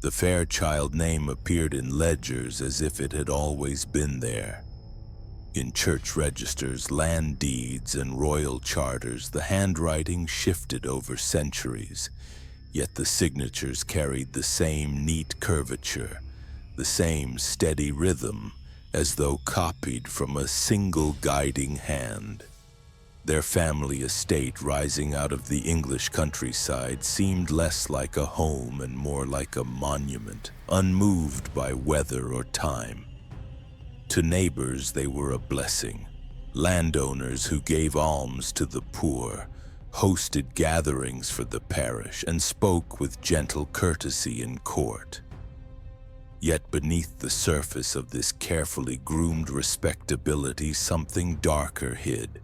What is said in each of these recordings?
The Fairchild name appeared in ledgers as if it had always been there. In church registers, land deeds, and royal charters, the handwriting shifted over centuries, yet the signatures carried the same neat curvature, the same steady rhythm, as though copied from a single guiding hand. Their family estate, rising out of the English countryside, seemed less like a home and more like a monument, unmoved by weather or time. To neighbors, they were a blessing. Landowners who gave alms to the poor, hosted gatherings for the parish, and spoke with gentle courtesy in court. Yet beneath the surface of this carefully groomed respectability, something darker hid.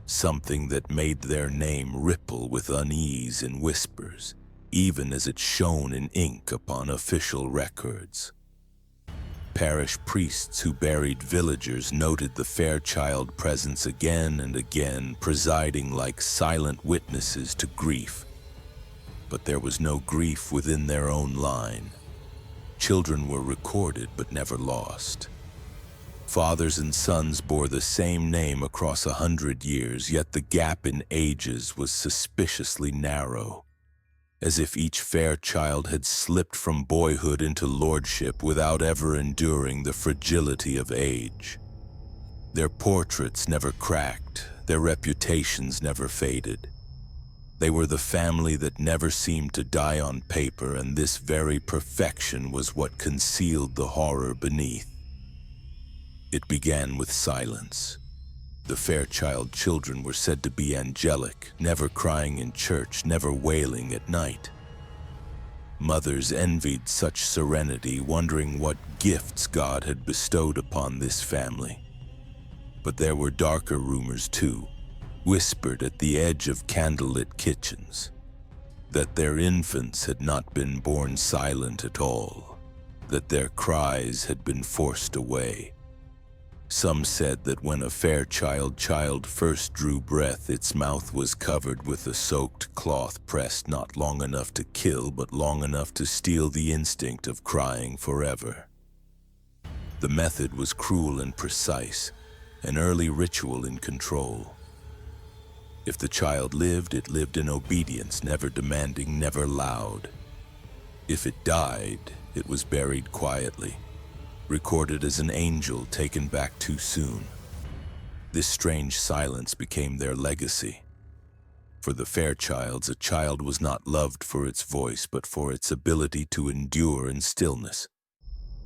Something that made their name ripple with unease in whispers, even as it shone in ink upon official records. Parish priests who buried villagers noted the Fairchild presence again and again, presiding like silent witnesses to grief. But there was no grief within their own line. Children were recorded but never lost. Fathers and sons bore the same name across 100 years, yet the gap in ages was suspiciously narrow, as if each Fairchild had slipped from boyhood into lordship without ever enduring the fragility of age. Their portraits never cracked, their reputations never faded. They were the family that never seemed to die on paper, and this very perfection was what concealed the horror beneath. It began with silence. The Fairchild children were said to be angelic, never crying in church, never wailing at night. Mothers envied such serenity, wondering what gifts God had bestowed upon this family. But there were darker rumors too, whispered at the edge of candlelit kitchens, that their infants had not been born silent at all, that their cries had been forced away. Some said that when a Fairchild child first drew breath, its mouth was covered with a soaked cloth pressed not long enough to kill, but long enough to steal the instinct of crying forever. The method was cruel and precise, an early ritual in control. If the child lived, it lived in obedience, never demanding, never loud. If it died, it was buried quietly, recorded as an angel taken back too soon. This strange silence became their legacy. For the Fairchilds, a child was not loved for its voice, but for its ability to endure in stillness.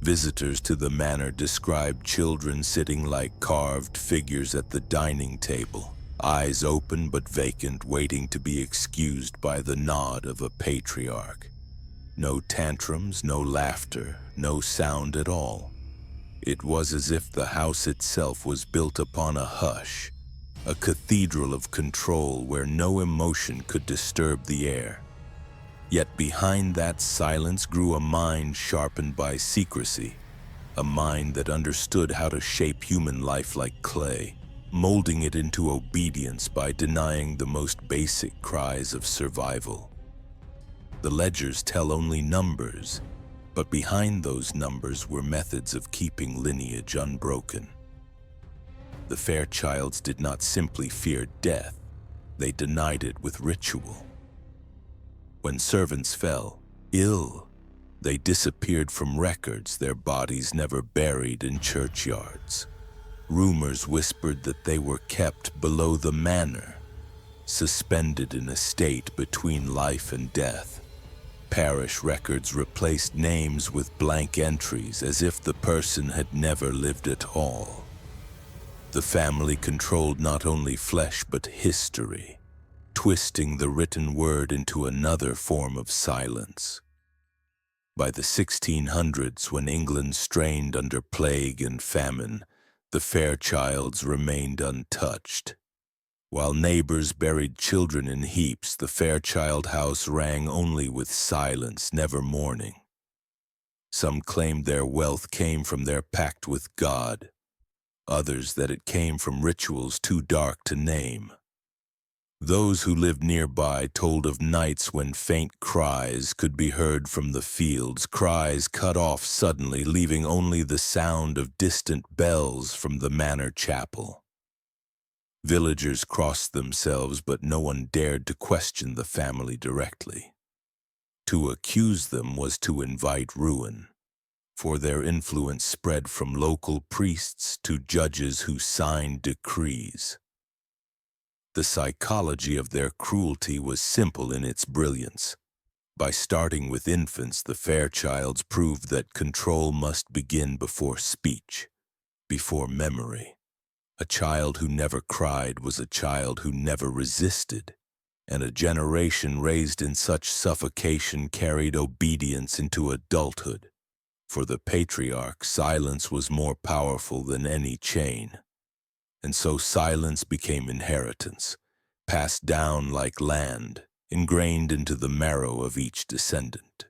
Visitors to the manor described children sitting like carved figures at the dining table, eyes open but vacant, waiting to be excused by the nod of a patriarch. No tantrums, no laughter, no sound at all. It was as if the house itself was built upon a hush, a cathedral of control where no emotion could disturb the air. Yet behind that silence grew a mind sharpened by secrecy, a mind that understood how to shape human life like clay, molding it into obedience by denying the most basic cries of survival. The ledgers tell only numbers, but behind those numbers were methods of keeping lineage unbroken. The Fairchilds did not simply fear death, they denied it with ritual. When servants fell ill, they disappeared from records, their bodies never buried in churchyards. Rumors whispered that they were kept below the manor, suspended in a state between life and death. Parish records replaced names with blank entries, as if the person had never lived at all. The family controlled not only flesh but history, twisting the written word into another form of silence. By the 1600s, when England strained under plague and famine, the Fairchilds remained untouched. While neighbors buried children in heaps, the Fairchild house rang only with silence, never mourning. Some claimed their wealth came from their pact with God, others that it came from rituals too dark to name. Those who lived nearby told of nights when faint cries could be heard from the fields, cries cut off suddenly, leaving only the sound of distant bells from the manor chapel. Villagers crossed themselves, but no one dared to question the family directly. To accuse them was to invite ruin, for their influence spread from local priests to judges who signed decrees. The psychology of their cruelty was simple in its brilliance. By starting with infants, the Fairchilds proved that control must begin before speech, before memory. A child who never cried was a child who never resisted, and a generation raised in such suffocation carried obedience into adulthood. For the patriarch, silence was more powerful than any chain. And so silence became inheritance, passed down like land, ingrained into the marrow of each descendant.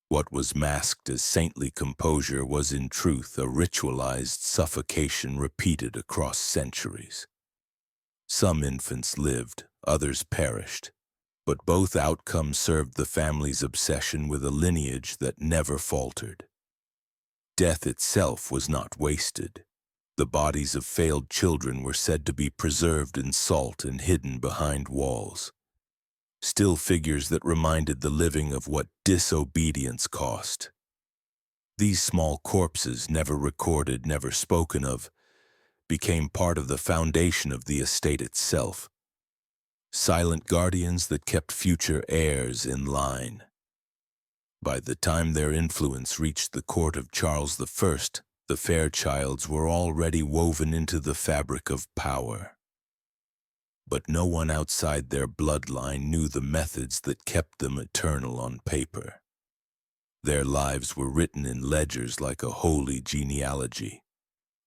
What was masked as saintly composure was in truth a ritualized suffocation repeated across centuries. Some infants lived, others perished, but both outcomes served the family's obsession with a lineage that never faltered. Death itself was not wasted. The bodies of failed children were said to be preserved in salt and hidden behind walls. Still figures that reminded the living of what disobedience cost. These small corpses, never recorded, never spoken of, became part of the foundation of the estate itself. Silent guardians that kept future heirs in line. By the time their influence reached the court of Charles I, the Fairchilds were already woven into the fabric of power. But no one outside their bloodline knew the methods that kept them eternal on paper. Their lives were written in ledgers like a holy genealogy,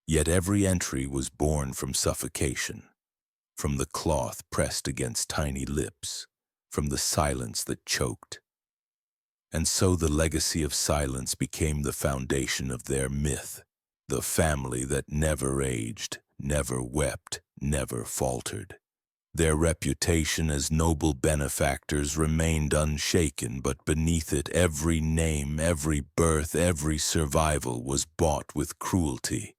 yet every entry was born from suffocation, from the cloth pressed against tiny lips, from the silence that choked. And so the legacy of silence became the foundation of their myth, the family that never aged, never wept, never faltered. Their reputation as noble benefactors remained unshaken, but beneath it every name, every birth, every survival was bought with cruelty.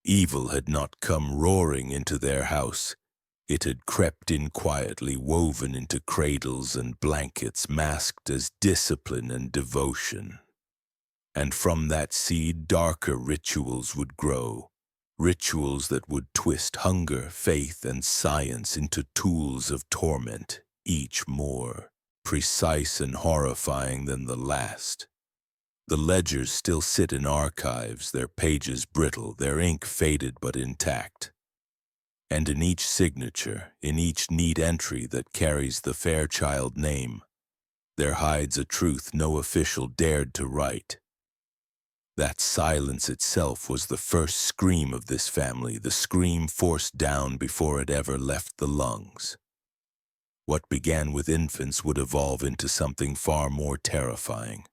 Evil had not come roaring into their house. It had crept in quietly, woven into cradles and blankets, masked as discipline and devotion. And from that seed, darker rituals would grow. Rituals that would twist hunger, faith, and science into tools of torment, each more precise and horrifying than the last. The ledgers still sit in archives, their pages brittle, their ink faded but intact. And in each signature, in each neat entry that carries the Fairchild name, there hides a truth no official dared to write. That silence itself was the first scream of this family, the scream forced down before it ever left the lungs. What began with infants would evolve into something far more terrifying.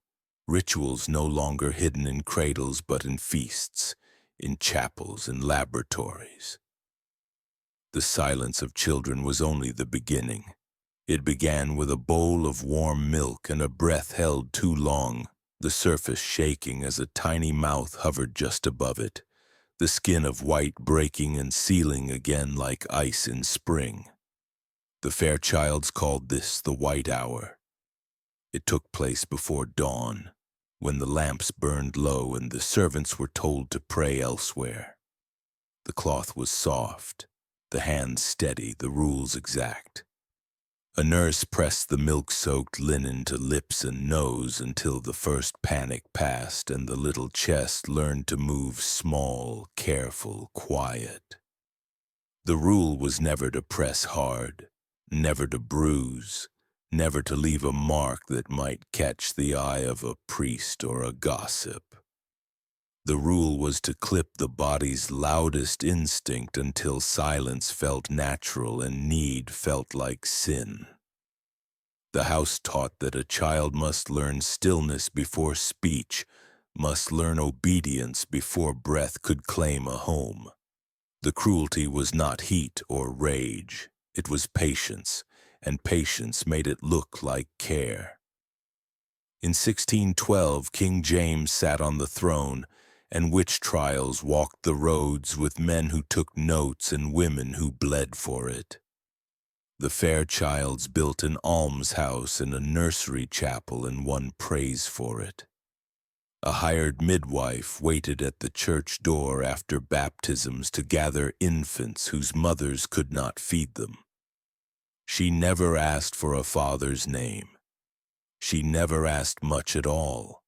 Rituals no longer hidden in cradles but in feasts, in chapels and laboratories. The silence of children was only the beginning. It began with a bowl of warm milk and a breath held too long, the surface shaking as a tiny mouth hovered just above it, the skin of white breaking and sealing again like ice in spring. The Fairchilds called this the white hour. It took place before dawn, when the lamps burned low and the servants were told to pray elsewhere. The cloth was soft, the hands steady, the rules exact. A nurse pressed the milk-soaked linen to lips and nose until the first panic passed and the little chest learned to move small, careful, quiet. The rule was never to press hard, never to bruise, never to leave a mark that might catch the eye of a priest or a gossip. The rule was to clip the body's loudest instinct until silence felt natural and need felt like sin. The house taught that a child must learn stillness before speech, must learn obedience before breath could claim a home. The cruelty was not heat or rage. It was patience, and patience made it look like care. In 1612, King James sat on the throne, and witch trials walked the roads with men who took notes and women who bled for it. The Fairchilds built an almshouse and a nursery chapel and won praise for it. A hired midwife waited at the church door after baptisms to gather infants whose mothers could not feed them. She never asked for a father's name. She never asked much at all.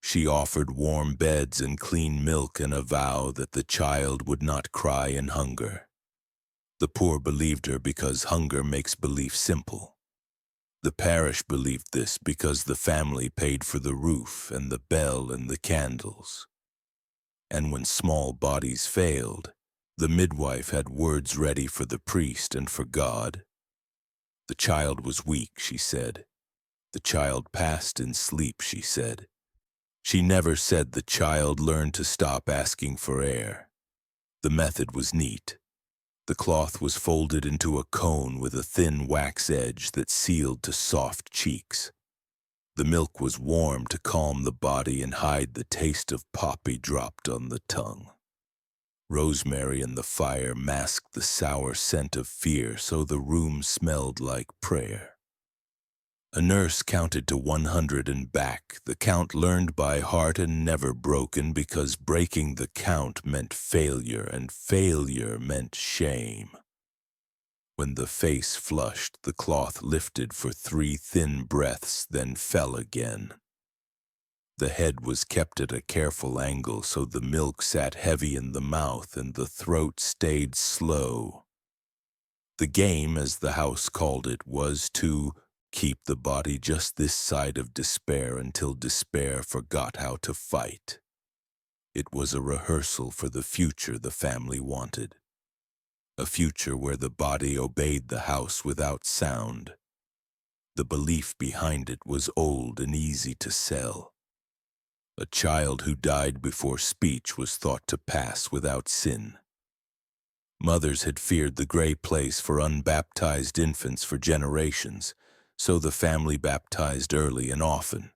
She offered warm beds and clean milk and a vow that the child would not cry in hunger. The poor believed her because hunger makes belief simple. The parish believed this because the family paid for the roof and the bell and the candles. And when small bodies failed, the midwife had words ready for the priest and for God. The child was weak, she said. The child passed in sleep, she said. She never said the child learned to stop asking for air. The method was neat. The cloth was folded into a cone with a thin wax edge that sealed to soft cheeks. The milk was warm to calm the body and hide the taste of poppy dropped on the tongue. Rosemary in the fire masked the sour scent of fear, so the room smelled like prayer. A nurse counted to 100 and back, the count learned by heart and never broken, because breaking the count meant failure, and failure meant shame. When the face flushed, the cloth lifted for 3 thin breaths, then fell again. The head was kept at a careful angle so the milk sat heavy in the mouth and the throat stayed slow. The game, as the house called it, was to keep the body just this side of despair until despair forgot how to fight. It was a rehearsal for the future the family wanted. A future where the body obeyed the house without sound. The belief behind it was old and easy to sell. A child who died before speech was thought to pass without sin. Mothers had feared the gray place for unbaptized infants for generations, so the family baptized early and often.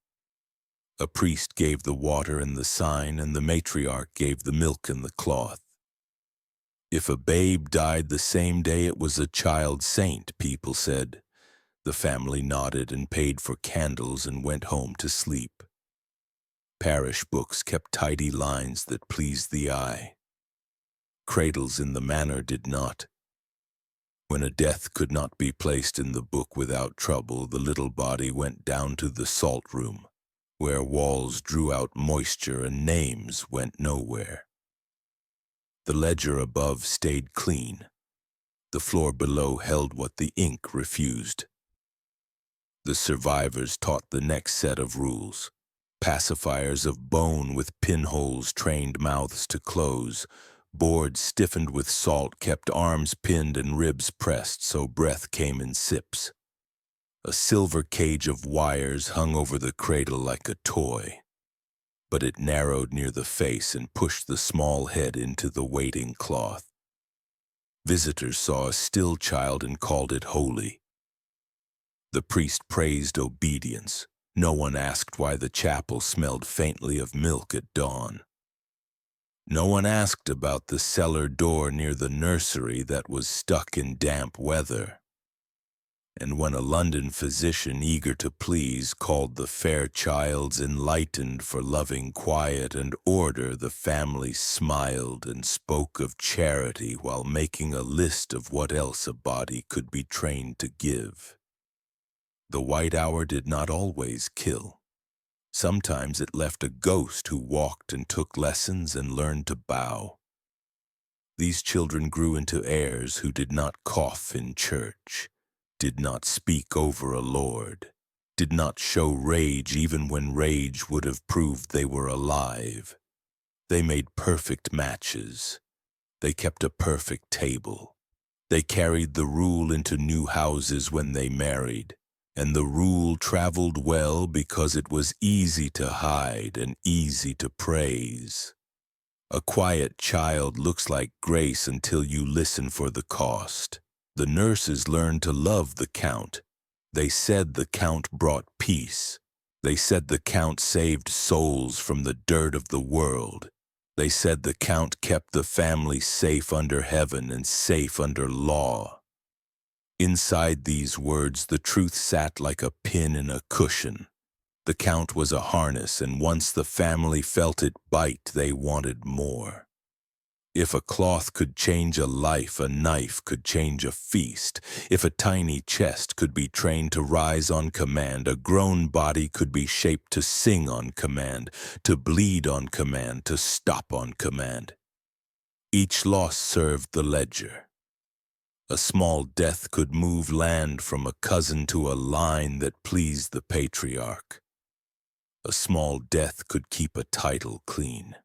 A priest gave the water and the sign, and the matriarch gave the milk and the cloth. If a babe died the same day, it was a child saint, people said. The family nodded and paid for candles and went home to sleep. Parish books kept tidy lines that pleased the eye. Cradles in the manor did not. When a death could not be placed in the book without trouble, the little body went down to the salt room, where walls drew out moisture and names went nowhere. The ledger above stayed clean. The floor below held what the ink refused. The survivors taught the next set of rules. Pacifiers of bone with pinholes trained mouths to close. Boards stiffened with salt kept arms pinned and ribs pressed so breath came in sips. A silver cage of wires hung over the cradle like a toy, but it narrowed near the face and pushed the small head into the waiting cloth. Visitors saw a still child and called it holy. The priest praised obedience. No one asked why the chapel smelled faintly of milk at dawn. No one asked about the cellar door near the nursery that was stuck in damp weather. And when a London physician eager to please called the Fairchilds enlightened for loving quiet and order, the family smiled and spoke of charity while making a list of what else a body could be trained to give. The white hour did not always kill. Sometimes it left a ghost who walked and took lessons and learned to bow. These children grew into heirs who did not cough in church, did not speak over a lord, did not show rage even when rage would have proved they were alive. They made perfect matches. They kept a perfect table. They carried the rule into new houses when they married. And the rule traveled well because it was easy to hide and easy to praise. A quiet child looks like grace until you listen for the cost. The nurses learned to love the Count. They said the Count brought peace. They said the Count saved souls from the dirt of the world. They said the Count kept the family safe under heaven and safe under law. Inside these words, the truth sat like a pin in a cushion. The Count was a harness, and once the family felt it bite, they wanted more. If a cloth could change a life, a knife could change a feast. If a tiny chest could be trained to rise on command, a grown body could be shaped to sing on command, to bleed on command, to stop on command. Each loss served the ledger. A small death could move land from a cousin to a line that pleased the patriarch. A small death could keep a title clean.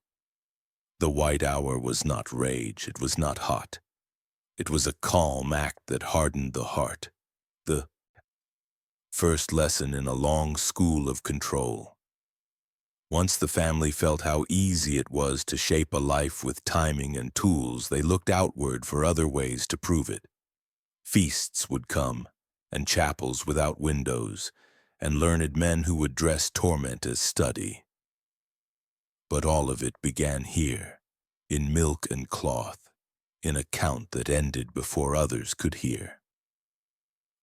The white hour was not rage, it was not hot. It was a calm act that hardened the heart. The first lesson in a long school of control. Once the family felt how easy it was to shape a life with timing and tools, they looked outward for other ways to prove it. Feasts would come, and chapels without windows, and learned men who would dress torment as study. But all of it began here, in milk and cloth, in a count that ended before others could hear.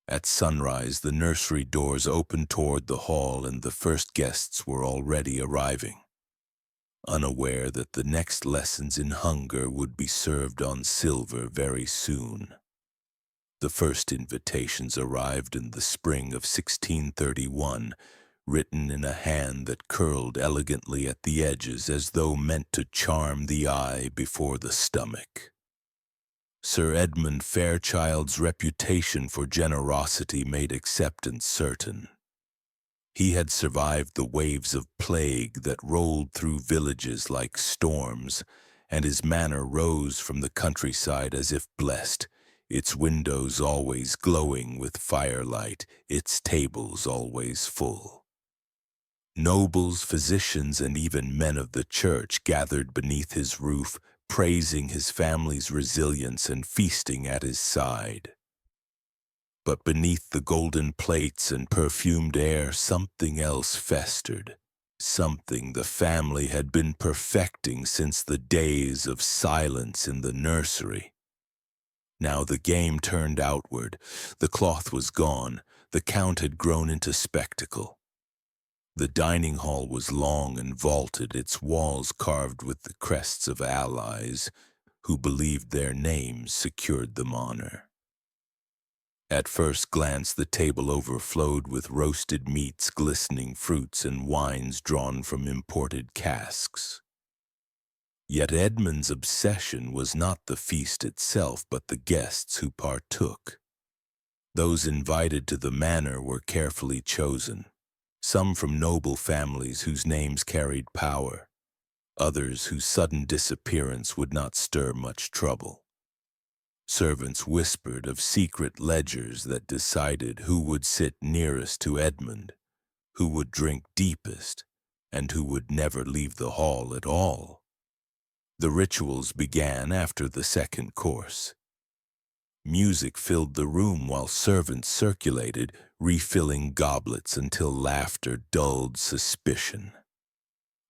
At sunrise, the nursery doors opened toward the hall, and the first guests were already arriving, unaware that the next lessons in hunger would be served on silver very soon. The first invitations arrived in the spring of 1631, written in a hand that curled elegantly at the edges as though meant to charm the eye before the stomach. Sir Edmund Fairchild's reputation for generosity made acceptance certain. He had survived the waves of plague that rolled through villages like storms, and his manor rose from the countryside as if blessed, its windows always glowing with firelight, its tables always full. Nobles, physicians, and even men of the church gathered beneath his roof, praising his family's resilience and feasting at his side. But beneath the golden plates and perfumed air, something else festered, something the family had been perfecting since the days of silence in the nursery. Now the game turned outward. The cloth was gone. The Count had grown into spectacle. The dining hall was long and vaulted, its walls carved with the crests of allies who believed their names secured them honor. At first glance, the table overflowed with roasted meats, glistening fruits, and wines drawn from imported casks. Yet Edmund's obsession was not the feast itself, but the guests who partook. Those invited to the manor were carefully chosen. Some from noble families whose names carried power, others whose sudden disappearance would not stir much trouble. Servants whispered of secret ledgers that decided who would sit nearest to Edmund, who would drink deepest, and who would never leave the hall at all. The rituals began after the second course. Music filled the room while servants circulated, refilling goblets until laughter dulled suspicion.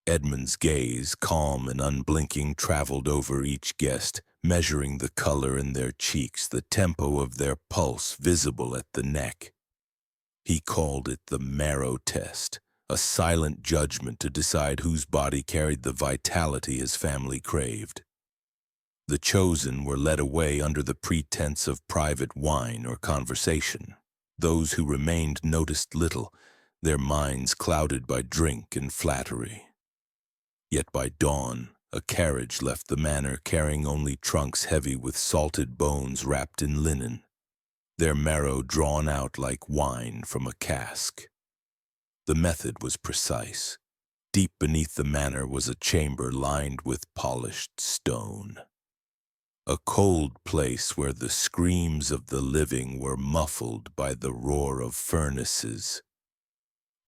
Edmund's gaze, calm and unblinking, traveled over each guest, measuring the color in their cheeks, the tempo of their pulse visible at the neck. He called it the marrow test, a silent judgment to decide whose body carried the vitality his family craved. The chosen were led away under the pretense of private wine or conversation. Those who remained noticed little, their minds clouded by drink and flattery. Yet by dawn, a carriage left the manor carrying only trunks heavy with salted bones wrapped in linen, their marrow drawn out like wine from a cask. The method was precise. Deep beneath the manor was a chamber lined with polished stone. A cold place where the screams of the living were muffled by the roar of furnaces.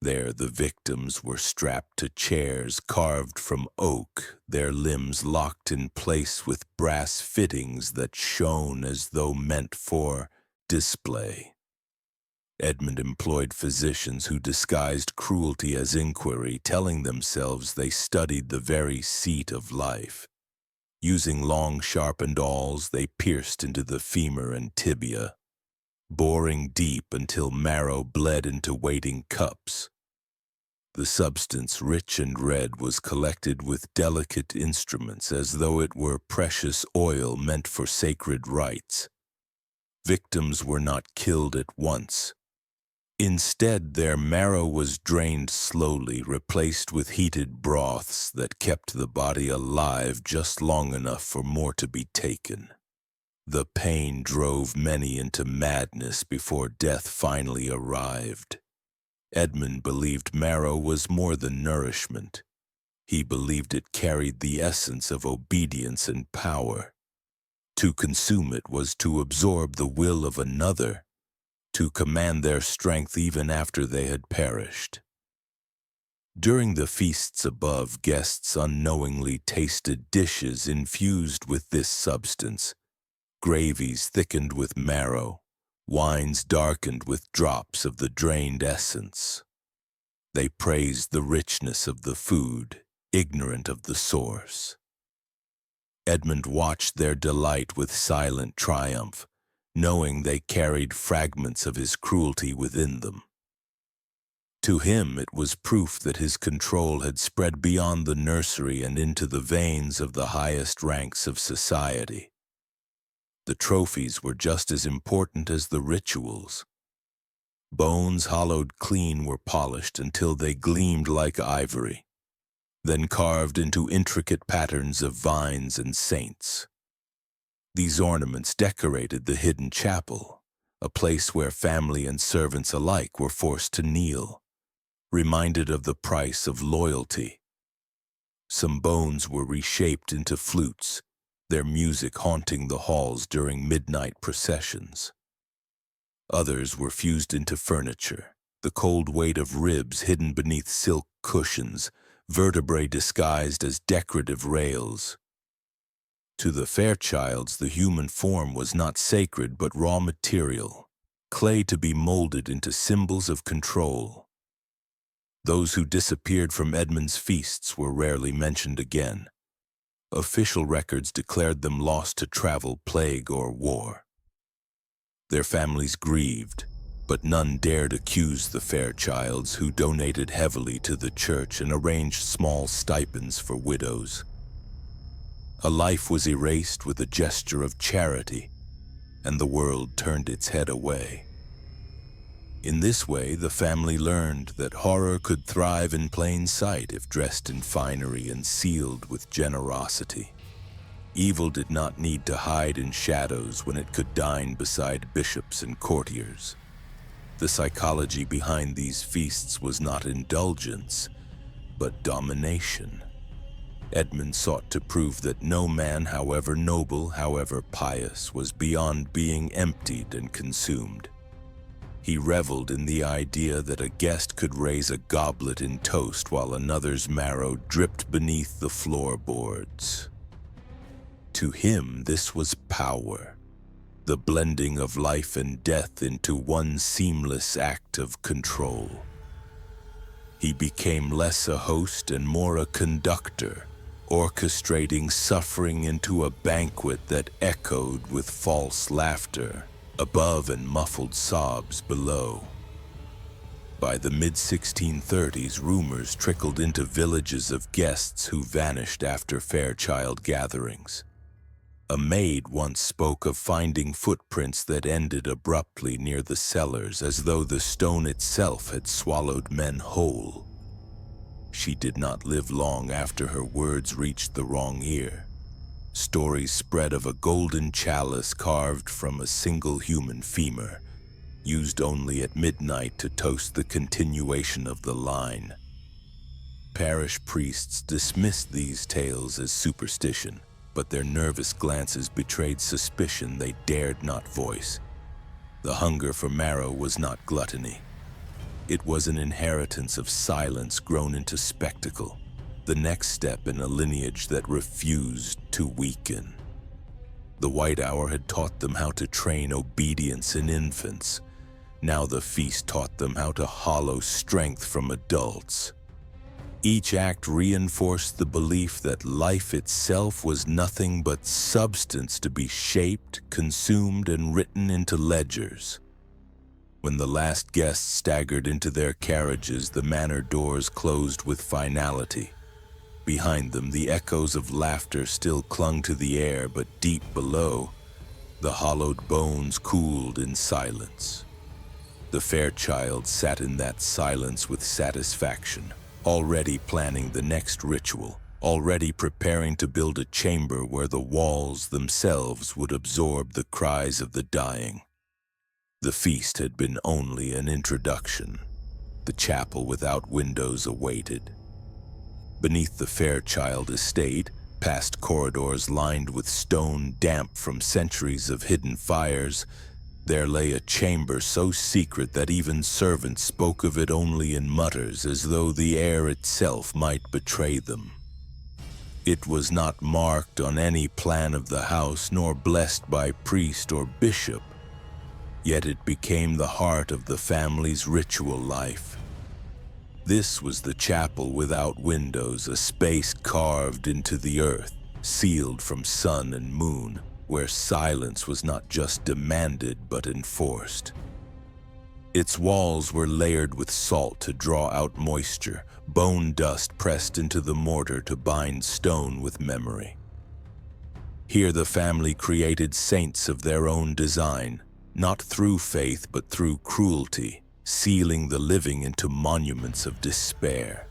There the victims were strapped to chairs carved from oak, their limbs locked in place with brass fittings that shone as though meant for display. Edmund employed physicians who disguised cruelty as inquiry, telling themselves they studied the very seat of life. Using long, sharpened awls, they pierced into the femur and tibia, boring deep until marrow bled into waiting cups. The substance, rich and red, was collected with delicate instruments as though it were precious oil meant for sacred rites. Victims were not killed at once. Instead, their marrow was drained slowly, replaced with heated broths that kept the body alive just long enough for more to be taken. The pain drove many into madness before death finally arrived. Edmund believed marrow was more than nourishment. He believed it carried the essence of obedience and power. To consume it was to absorb the will of another, to command their strength even after they had perished. During the feasts above, guests unknowingly tasted dishes infused with this substance, gravies thickened with marrow, wines darkened with drops of the drained essence. They praised the richness of the food, ignorant of the source. Edmund watched their delight with silent triumph, knowing they carried fragments of his cruelty within them. To him, it was proof that his control had spread beyond the nursery and into the veins of the highest ranks of society. The trophies were just as important as the rituals. Bones hollowed clean were polished until they gleamed like ivory, then carved into intricate patterns of vines and saints. These ornaments decorated the hidden chapel, a place where family and servants alike were forced to kneel, reminded of the price of loyalty. Some bones were reshaped into flutes, their music haunting the halls during midnight processions. Others were fused into furniture, the cold weight of ribs hidden beneath silk cushions, vertebrae disguised as decorative rails. To the Fairchilds, the human form was not sacred but raw material, clay to be molded into symbols of control. Those who disappeared from Edmund's feasts were rarely mentioned again. Official records declared them lost to travel, plague, or war. Their families grieved, but none dared accuse the Fairchilds, who donated heavily to the church and arranged small stipends for widows. A life was erased with a gesture of charity, and the world turned its head away. In this way, the family learned that horror could thrive in plain sight if dressed in finery and sealed with generosity. Evil did not need to hide in shadows when it could dine beside bishops and courtiers. The psychology behind these feasts was not indulgence, but domination. Edmund sought to prove that no man, however noble, however pious, was beyond being emptied and consumed. He reveled in the idea that a guest could raise a goblet in toast while another's marrow dripped beneath the floorboards. To him, this was power, the blending of life and death into one seamless act of control. He became less a host and more a conductor, orchestrating suffering into a banquet that echoed with false laughter above and muffled sobs below. By the mid-1630s, rumors trickled into villages of guests who vanished after Fairchild gatherings. A maid once spoke of finding footprints that ended abruptly near the cellars, as though the stone itself had swallowed men whole. She did not live long after her words reached the wrong ear. Stories spread of a golden chalice carved from a single human femur, used only at midnight to toast the continuation of the line. Parish priests dismissed these tales as superstition, but their nervous glances betrayed suspicion they dared not voice. The hunger for marrow was not gluttony. It was an inheritance of silence grown into spectacle, the next step in a lineage that refused to weaken. The white hour had taught them how to train obedience in infants. Now the feast taught them how to hollow strength from adults. Each act reinforced the belief that life itself was nothing but substance to be shaped, consumed, and written into ledgers. When the last guests staggered into their carriages, the manor doors closed with finality. Behind them, the echoes of laughter still clung to the air, but deep below, the hollowed bones cooled in silence. The Fairchild sat in that silence with satisfaction, already planning the next ritual, already preparing to build a chamber where the walls themselves would absorb the cries of the dying. The feast had been only an introduction. The chapel without windows awaited. Beneath the Fairchild estate, past corridors lined with stone damp from centuries of hidden fires, there lay a chamber so secret that even servants spoke of it only in mutters, as though the air itself might betray them. It was not marked on any plan of the house, nor blessed by priest or bishop, yet it became the heart of the family's ritual life. This was the chapel without windows, a space carved into the earth, sealed from sun and moon, where silence was not just demanded but enforced. Its walls were layered with salt to draw out moisture, bone dust pressed into the mortar to bind stone with memory. Here the family created saints of their own design, not through faith but through cruelty, sealing the living into monuments of despair.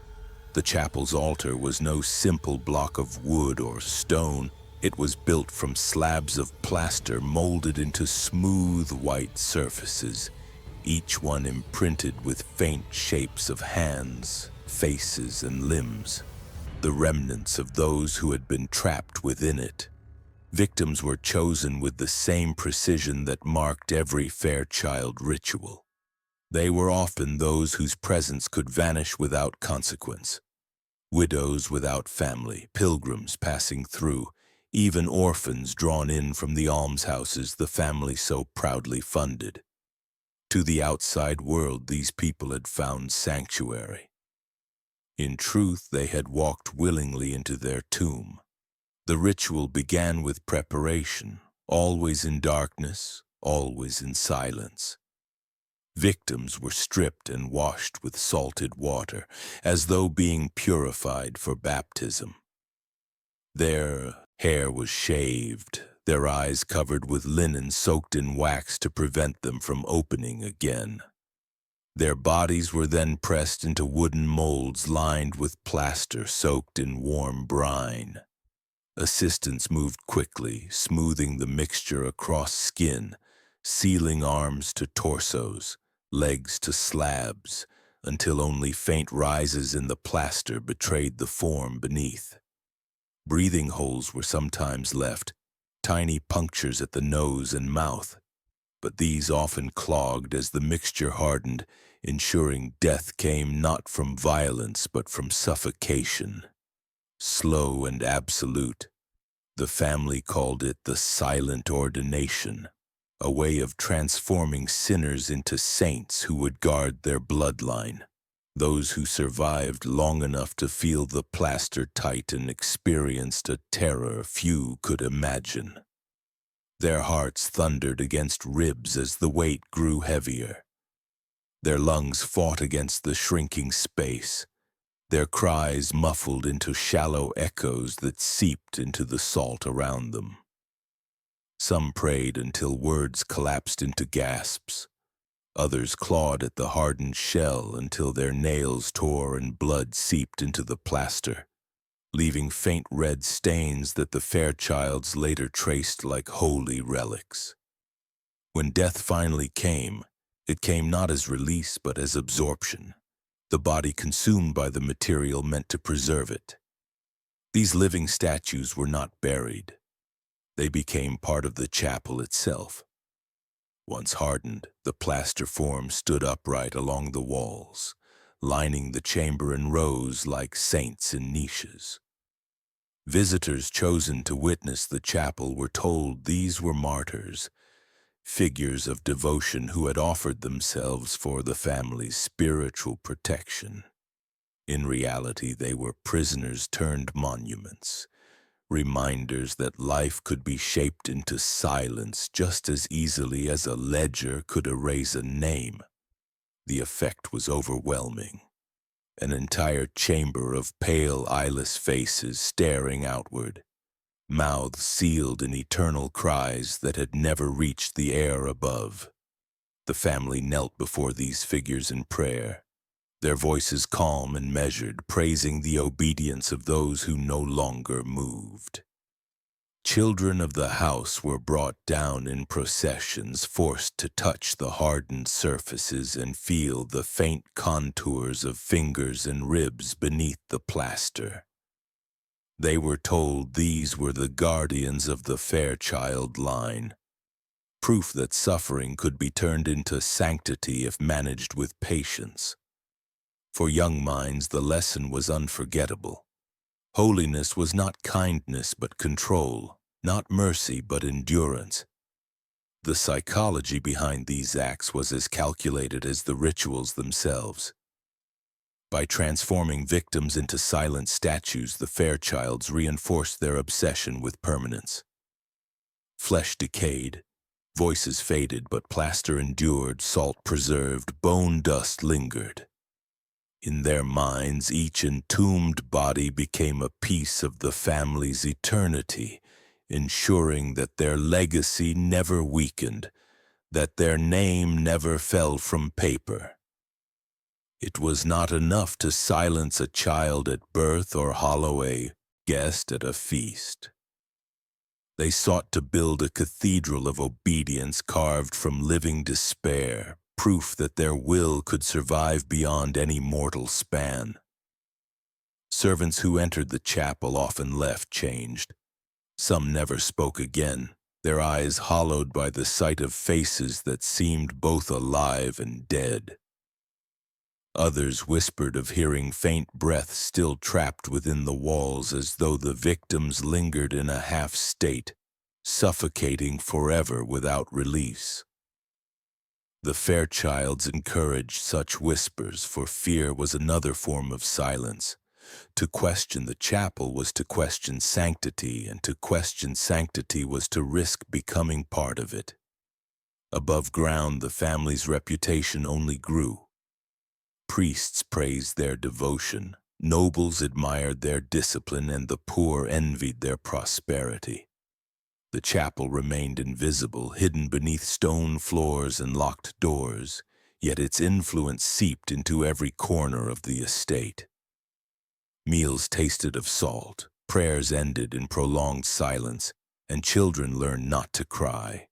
The chapel's altar was no simple block of wood or stone. It was built from slabs of plaster molded into smooth white surfaces, each one imprinted with faint shapes of hands, faces, and limbs, the remnants of those who had been trapped within it. Victims were chosen with the same precision that marked every Fairchild ritual. They were often those whose presence could vanish without consequence. Widows without family, pilgrims passing through, even orphans drawn in from the almshouses the family so proudly funded. To the outside world, these people had found sanctuary. In truth, they had walked willingly into their tomb. The ritual began with preparation, always in darkness, always in silence. Victims were stripped and washed with salted water, as though being purified for baptism. Their hair was shaved, their eyes covered with linen soaked in wax to prevent them from opening again. Their bodies were then pressed into wooden molds lined with plaster soaked in warm brine. Assistants moved quickly, smoothing the mixture across skin, sealing arms to torsos, legs to slabs, until only faint rises in the plaster betrayed the form beneath. Breathing holes were sometimes left, tiny punctures at the nose and mouth, but these often clogged as the mixture hardened, ensuring death came not from violence but from suffocation. Slow and absolute, the family called it the silent ordination, a way of transforming sinners into saints who would guard their bloodline, those who survived long enough to feel the plaster tighten experienced a terror few could imagine. Their hearts thundered against ribs as the weight grew heavier. Their lungs fought against the shrinking space, their cries muffled into shallow echoes that seeped into the salt around them. Some prayed until words collapsed into gasps. Others clawed at the hardened shell until their nails tore and blood seeped into the plaster, leaving faint red stains that the Fairchilds later traced like holy relics. When death finally came, it came not as release but as absorption, the body consumed by the material meant to preserve it. These living statues were not buried. They became part of the chapel itself. Once hardened, the plaster form stood upright along the walls, lining the chamber in rows like saints in niches. Visitors chosen to witness the chapel were told these were martyrs, figures of devotion who had offered themselves for the family's spiritual protection. In reality, they were prisoners turned monuments, reminders that life could be shaped into silence just as easily as a ledger could erase a name. The effect was overwhelming. An entire chamber of pale, eyeless faces staring outward, mouths sealed in eternal cries that had never reached the air above. The family knelt before these figures in prayer, their voices calm and measured, praising the obedience of those who no longer moved. Children of the house were brought down in processions, forced to touch the hardened surfaces and feel the faint contours of fingers and ribs beneath the plaster. They were told these were the guardians of the Fairchild line, proof that suffering could be turned into sanctity if managed with patience. For young minds, the lesson was unforgettable. Holiness was not kindness but control, not mercy but endurance. The psychology behind these acts was as calculated as the rituals themselves. By transforming victims into silent statues, the Fairchilds reinforced their obsession with permanence. Flesh decayed, voices faded, but plaster endured, salt preserved, bone dust lingered. In their minds, each entombed body became a piece of the family's eternity, ensuring that their legacy never weakened, that their name never fell from paper. It was not enough to silence a child at birth or hollow a guest at a feast. They sought to build a cathedral of obedience carved from living despair, proof that their will could survive beyond any mortal span. Servants who entered the chapel often left changed. Some never spoke again, their eyes hollowed by the sight of faces that seemed both alive and dead. Others whispered of hearing faint breaths still trapped within the walls, as though the victims lingered in a half-state, suffocating forever without release. The Fairchilds encouraged such whispers, for fear was another form of silence. To question the chapel was to question sanctity, and to question sanctity was to risk becoming part of it. Above ground, the family's reputation only grew. Priests praised their devotion, nobles admired their discipline, and the poor envied their prosperity. The chapel remained invisible, hidden beneath stone floors and locked doors, yet its influence seeped into every corner of the estate. Meals tasted of salt, prayers ended in prolonged silence, and children learned not to cry.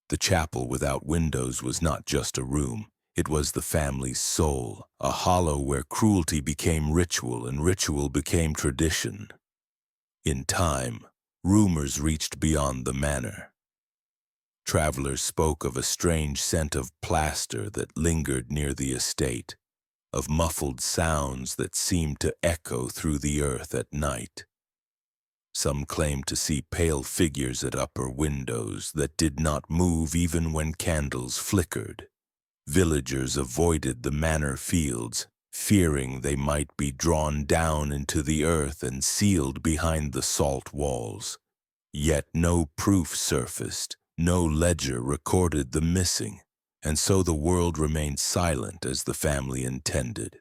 The chapel without windows was not just a room. It was the family's soul, a hollow where cruelty became ritual and ritual became tradition. In time, rumors reached beyond the manor. Travelers spoke of a strange scent of plaster that lingered near the estate, of muffled sounds that seemed to echo through the earth at night. Some claimed to see pale figures at upper windows that did not move even when candles flickered. Villagers avoided the manor fields, fearing they might be drawn down into the earth and sealed behind the salt walls. Yet no proof surfaced, no ledger recorded the missing, and so the world remained silent as the family intended.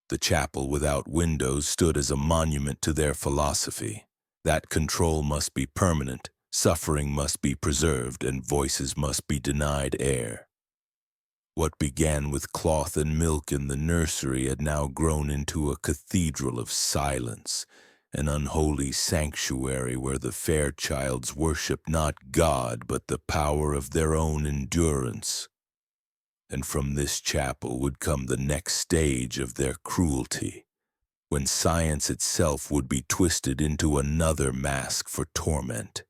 The chapel without windows stood as a monument to their philosophy, that control must be permanent, suffering must be preserved, and voices must be denied air. What began with cloth and milk in the nursery had now grown into a cathedral of silence, an unholy sanctuary where the Fairchilds worshiped not God but the power of their own endurance. And from this chapel would come the next stage of their cruelty, when science itself would be twisted into another mask for torment,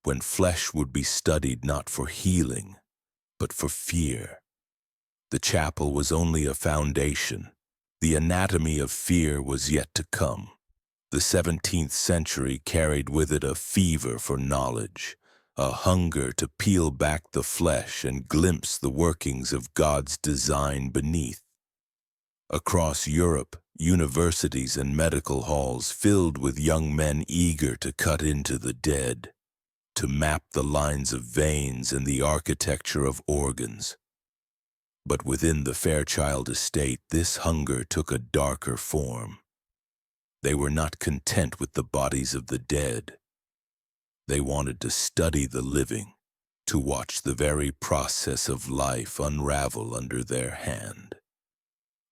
when flesh would be studied not for healing, but for fear. The chapel was only a foundation. The anatomy of fear was yet to come. The 17th century carried with it a fever for knowledge, a hunger to peel back the flesh and glimpse the workings of God's design beneath. Across Europe, universities and medical halls filled with young men eager to cut into the dead, to map the lines of veins and the architecture of organs. But within the Fairchild estate, this hunger took a darker form. They were not content with the bodies of the dead. They wanted to study the living, to watch the very process of life unravel under their hand.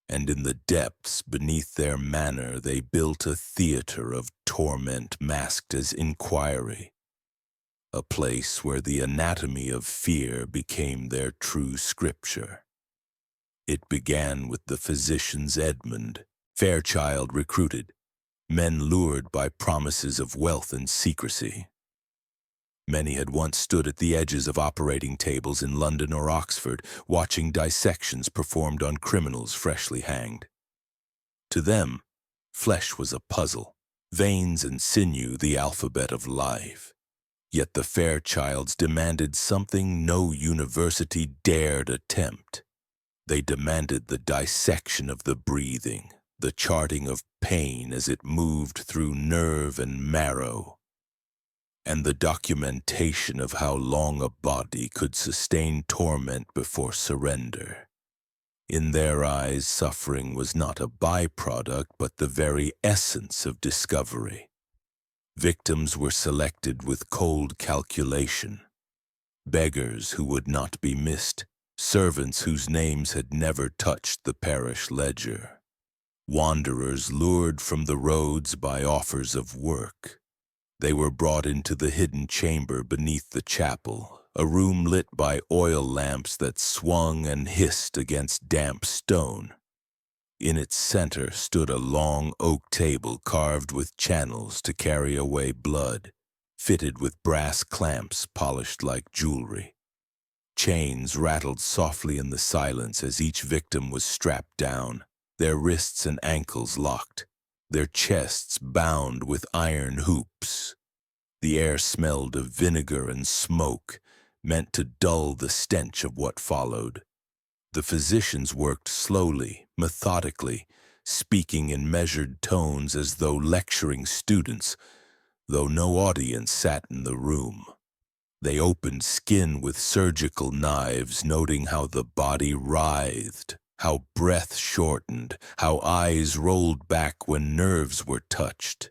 And in the depths beneath their manor, they built a theater of torment masked as inquiry, a place where the anatomy of fear became their true scripture. It began with the physicians Edmund, Fairchild recruited, men lured by promises of wealth and secrecy. Many had once stood at the edges of operating tables in London or Oxford, watching dissections performed on criminals freshly hanged. To them, flesh was a puzzle, veins and sinew the alphabet of life. Yet the Fairchilds demanded something no university dared attempt. They demanded the dissection of the breathing, the charting of pain as it moved through nerve and marrow, and the documentation of how long a body could sustain torment before surrender. In their eyes, suffering was not a byproduct, but the very essence of discovery. Victims were selected with cold calculation, beggars who would not be missed, servants whose names had never touched the parish ledger, wanderers lured from the roads by offers of work. They were brought into the hidden chamber beneath the chapel, a room lit by oil lamps that swung and hissed against damp stone. In its center stood a long oak table carved with channels to carry away blood, fitted with brass clamps polished like jewelry. Chains rattled softly in the silence as each victim was strapped down, their wrists and ankles locked, their chests bound with iron hoops. The air smelled of vinegar and smoke, meant to dull the stench of what followed. The physicians worked slowly, methodically, speaking in measured tones as though lecturing students, though no audience sat in the room. They opened skin with surgical knives, noting how the body writhed, how breath shortened, how eyes rolled back when nerves were touched.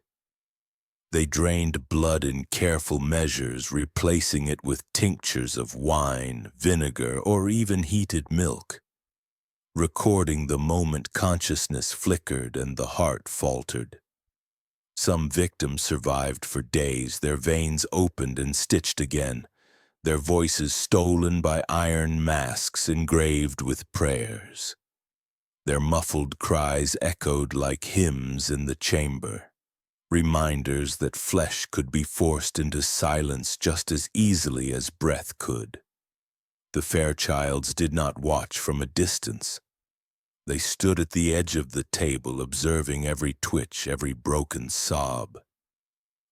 They drained blood in careful measures, replacing it with tinctures of wine, vinegar, or even heated milk. Recording the moment consciousness flickered and the heart faltered. Some victims survived for days, their veins opened and stitched again, their voices stolen by iron masks engraved with prayers. Their muffled cries echoed like hymns in the chamber, reminders that flesh could be forced into silence just as easily as breath could. The Fairchilds did not watch from a distance. They stood at the edge of the table, observing every twitch, every broken sob.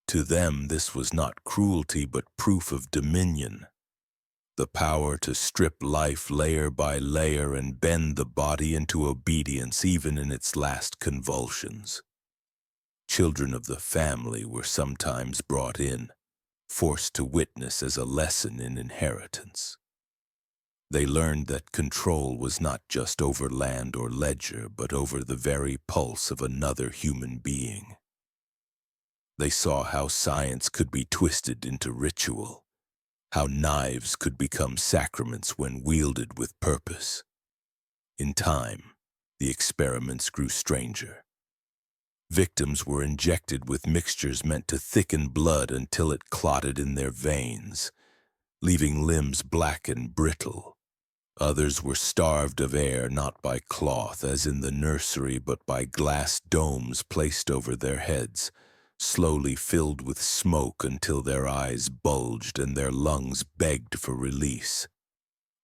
To them, this was not cruelty, but proof of dominion. The power to strip life layer by layer and bend the body into obedience even in its last convulsions. Children of the family were sometimes brought in, forced to witness as a lesson in inheritance. They learned that control was not just over land or ledger, but over the very pulse of another human being. They saw how science could be twisted into ritual, how knives could become sacraments when wielded with purpose. In time, the experiments grew stranger. Victims were injected with mixtures meant to thicken blood until it clotted in their veins, leaving limbs black and brittle. Others were starved of air not by cloth, as in the nursery, but by glass domes placed over their heads, slowly filled with smoke until their eyes bulged and their lungs begged for release.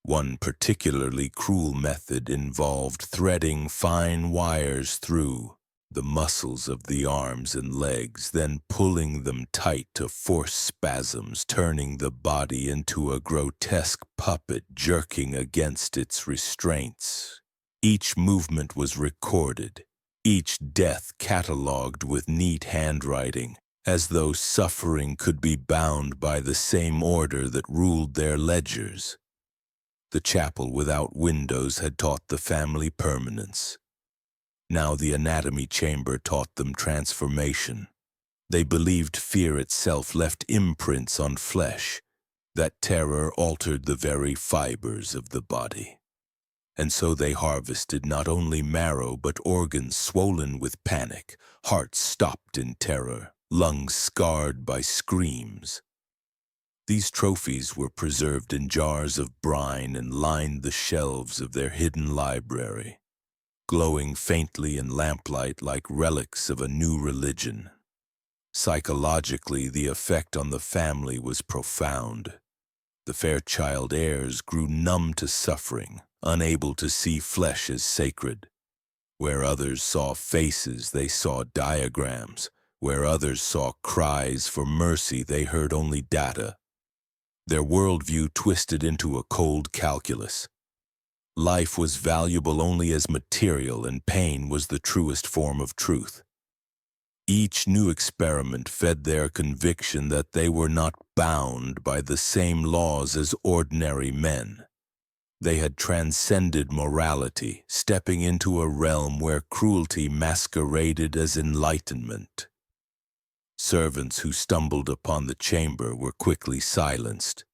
One particularly cruel method involved threading fine wires through, the muscles of the arms and legs, then pulling them tight to force spasms, turning the body into a grotesque puppet jerking against its restraints. Each movement was recorded, each death catalogued with neat handwriting, as though suffering could be bound by the same order that ruled their ledgers. The chapel without windows had taught the family permanence. Now the anatomy chamber taught them transformation. They believed fear itself left imprints on flesh, that terror altered the very fibers of the body. And so they harvested not only marrow but organs swollen with panic, hearts stopped in terror, lungs scarred by screams. These trophies were preserved in jars of brine and lined the shelves of their hidden library, glowing faintly in lamplight like relics of a new religion. Psychologically, the effect on the family was profound. The Fairchild heirs grew numb to suffering, unable to see flesh as sacred. Where others saw faces, they saw diagrams. Where others saw cries for mercy, they heard only data. Their worldview twisted into a cold calculus. Life was valuable only as material, and pain was the truest form of truth. Each new experiment fed their conviction that they were not bound by the same laws as ordinary men. They had transcended morality, stepping into a realm where cruelty masqueraded as enlightenment. Servants who stumbled upon the chamber were quickly silenced.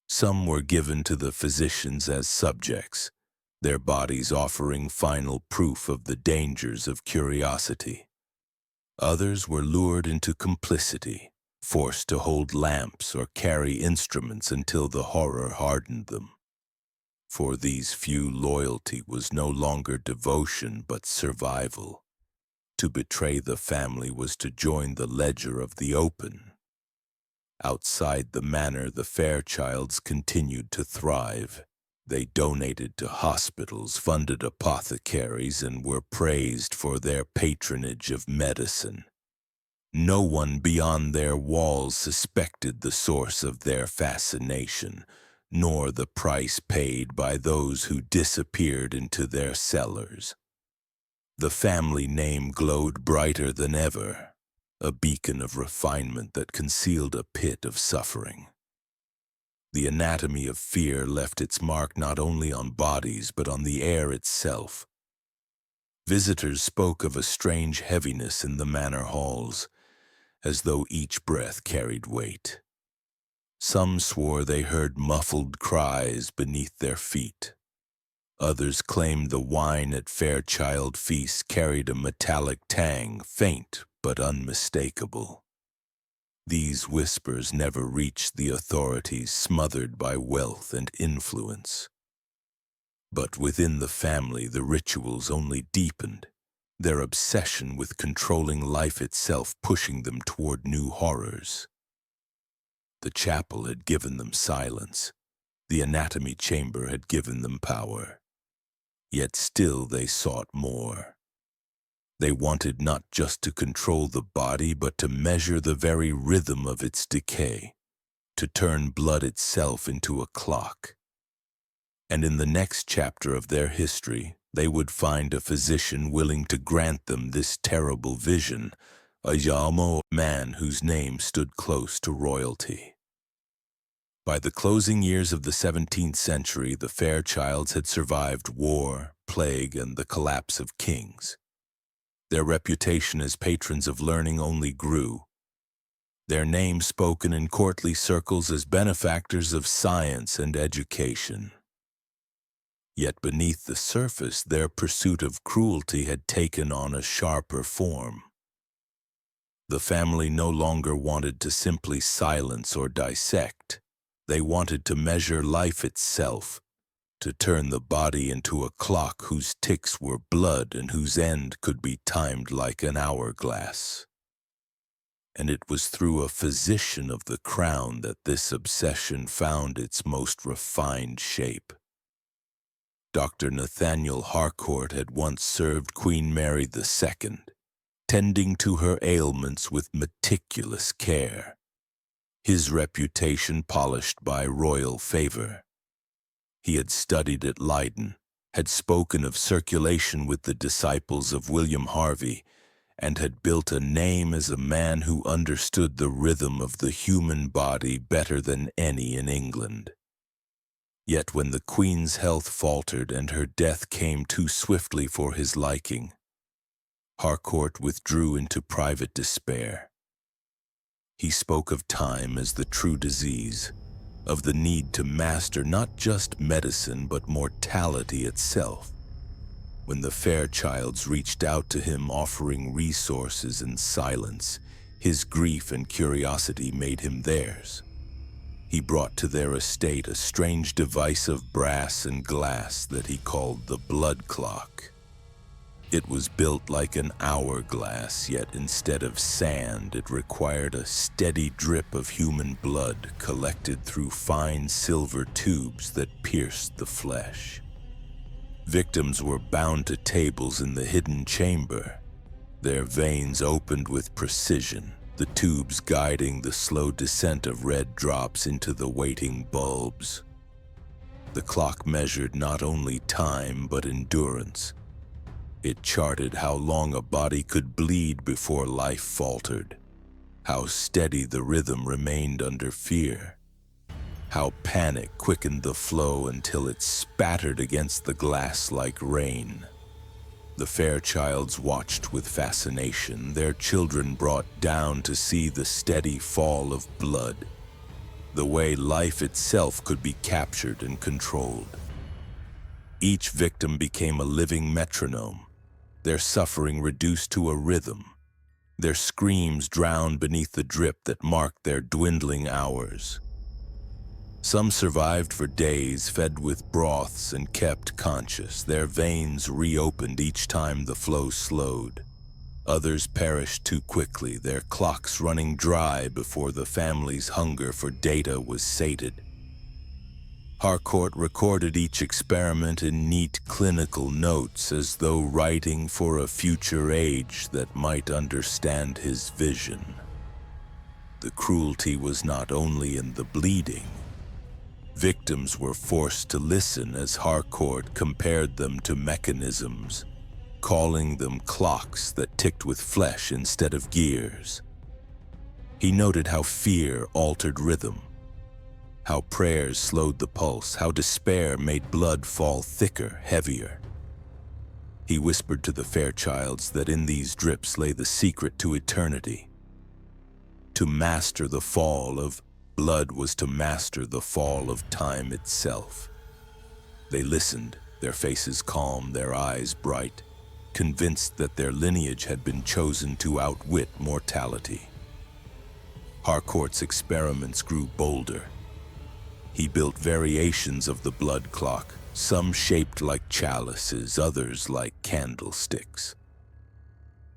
Some were given to the physicians as subjects, their bodies offering final proof of the dangers of curiosity. Others were lured into complicity, forced to hold lamps or carry instruments until the horror hardened them. For these few, loyalty was no longer devotion but survival. To betray the family was to join the ledger of the open. Outside the manor, the Fairchilds continued to thrive. They donated to hospitals, funded apothecaries, and were praised for their patronage of medicine. No one beyond their walls suspected the source of their fascination, nor the price paid by those who disappeared into their cellars. The family name glowed brighter than ever, a beacon of refinement that concealed a pit of suffering. The anatomy of fear left its mark not only on bodies but on the air itself. Visitors spoke of a strange heaviness in the manor halls, as though each breath carried weight. Some swore they heard muffled cries beneath their feet. Others claimed the wine at Fairchild feasts carried a metallic tang, faint but unmistakable. These whispers never reached the authorities, smothered by wealth and influence. But within the family, the rituals only deepened, their obsession with controlling life itself pushing them toward new horrors. The chapel had given them silence. The anatomy chamber had given them power. Yet still they sought more. They wanted not just to control the body, but to measure the very rhythm of its decay, to turn blood itself into a clock. And in the next chapter of their history, they would find a physician willing to grant them this terrible vision, a Yamo man whose name stood close to royalty. By the closing years of the 17th century, the Fairchilds had survived war, plague, and the collapse of kings. Their reputation as patrons of learning only grew. Their name spoken in courtly circles as benefactors of science and education. Yet beneath the surface, their pursuit of cruelty had taken on a sharper form. The family no longer wanted to simply silence or dissect. They wanted to measure life itself, to turn the body into a clock whose ticks were blood and whose end could be timed like an hourglass. And it was through a physician of the crown that this obsession found its most refined shape. Dr. Nathaniel Harcourt had once served Queen Mary II. tending to her ailments with meticulous care, his reputation polished by royal favor. He had studied at Leiden, had spoken of circulation with the disciples of William Harvey, and had built a name as a man who understood the rhythm of the human body better than any in England. Yet when the Queen's health faltered and her death came too swiftly for his liking, Harcourt withdrew into private despair. He spoke of time as the true disease, of the need to master not just medicine but mortality itself. When the Fairchilds reached out to him offering resources and silence, his grief and curiosity made him theirs. He brought to their estate a strange device of brass and glass that he called the blood clock. It was built like an hourglass, yet instead of sand, it required a steady drip of human blood collected through fine silver tubes that pierced the flesh. Victims were bound to tables in the hidden chamber, their veins opened with precision, the tubes guiding the slow descent of red drops into the waiting bulbs. The clock measured not only time but endurance. It charted how long a body could bleed before life faltered, how steady the rhythm remained under fear, how panic quickened the flow until it spattered against the glass like rain. The Fairchilds watched with fascination, their children brought down to see the steady fall of blood, the way life itself could be captured and controlled. Each victim became a living metronome, their suffering reduced to a rhythm, their screams drowned beneath the drip that marked their dwindling hours. Some survived for days, fed with broths and kept conscious, their veins reopened each time the flow slowed. Others perished too quickly, their clocks running dry before the family's hunger for data was sated. Harcourt recorded each experiment in neat clinical notes as though writing for a future age that might understand his vision. The cruelty was not only in the bleeding. Victims were forced to listen as Harcourt compared them to mechanisms, calling them clocks that ticked with flesh instead of gears. He noted how fear altered rhythm, how prayers slowed the pulse, how despair made blood fall thicker, heavier. He whispered to the Fairchilds that in these drips lay the secret to eternity. To master the fall of blood was to master the fall of time itself. They listened, their faces calm, their eyes bright, convinced that their lineage had been chosen to outwit mortality. Harcourt's experiments grew bolder. He built variations of the blood clock, some shaped like chalices, others like candlesticks.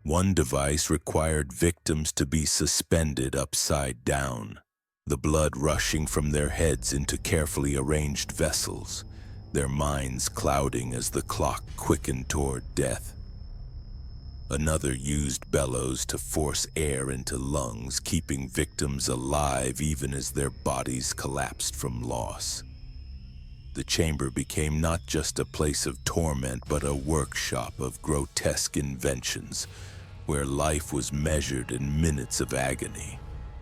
One device required victims to be suspended upside down, the blood rushing from their heads into carefully arranged vessels, their minds clouding as the clock quickened toward death. Another used bellows to force air into lungs, keeping victims alive even as their bodies collapsed from loss. The chamber became not just a place of torment, but a workshop of grotesque inventions, where life was measured in minutes of agony,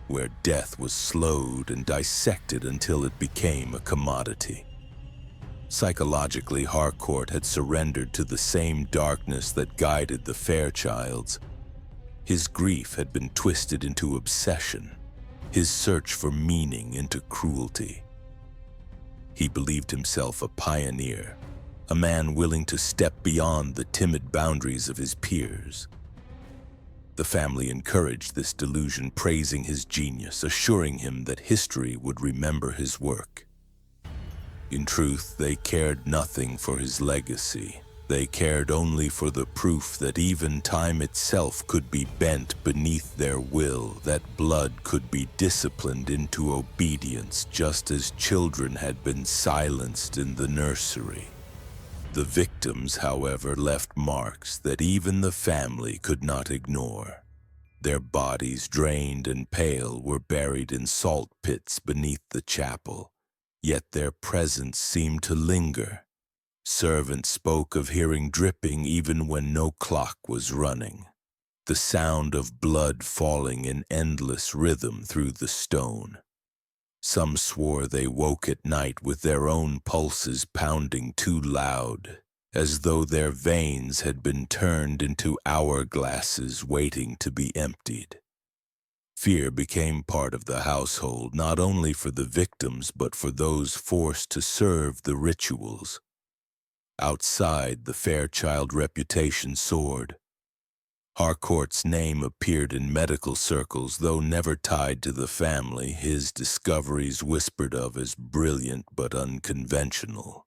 where death was slowed and dissected until it became a commodity. Psychologically, Harcourt had surrendered to the same darkness that guided the Fairchilds. His grief had been twisted into obsession, his search for meaning into cruelty. He believed himself a pioneer, a man willing to step beyond the timid boundaries of his peers. The family encouraged this delusion, praising his genius, assuring him that history would remember his work. In truth, they cared nothing for his legacy. They cared only for the proof that even time itself could be bent beneath their will, that blood could be disciplined into obedience just as children had been silenced in the nursery. The victims, however, left marks that even the family could not ignore. Their bodies, drained and pale, were buried in salt pits beneath the chapel, yet their presence seemed to linger. Servants spoke of hearing dripping even when no clock was running, the sound of blood falling in endless rhythm through the stone. Some swore they woke at night with their own pulses pounding too loud, as though their veins had been turned into hourglasses waiting to be emptied. Fear became part of the household, not only for the victims but for those forced to serve the rituals. Outside, the Fairchild reputation soared. Harcourt's name appeared in medical circles, though never tied to the family, his discoveries whispered of as brilliant but unconventional.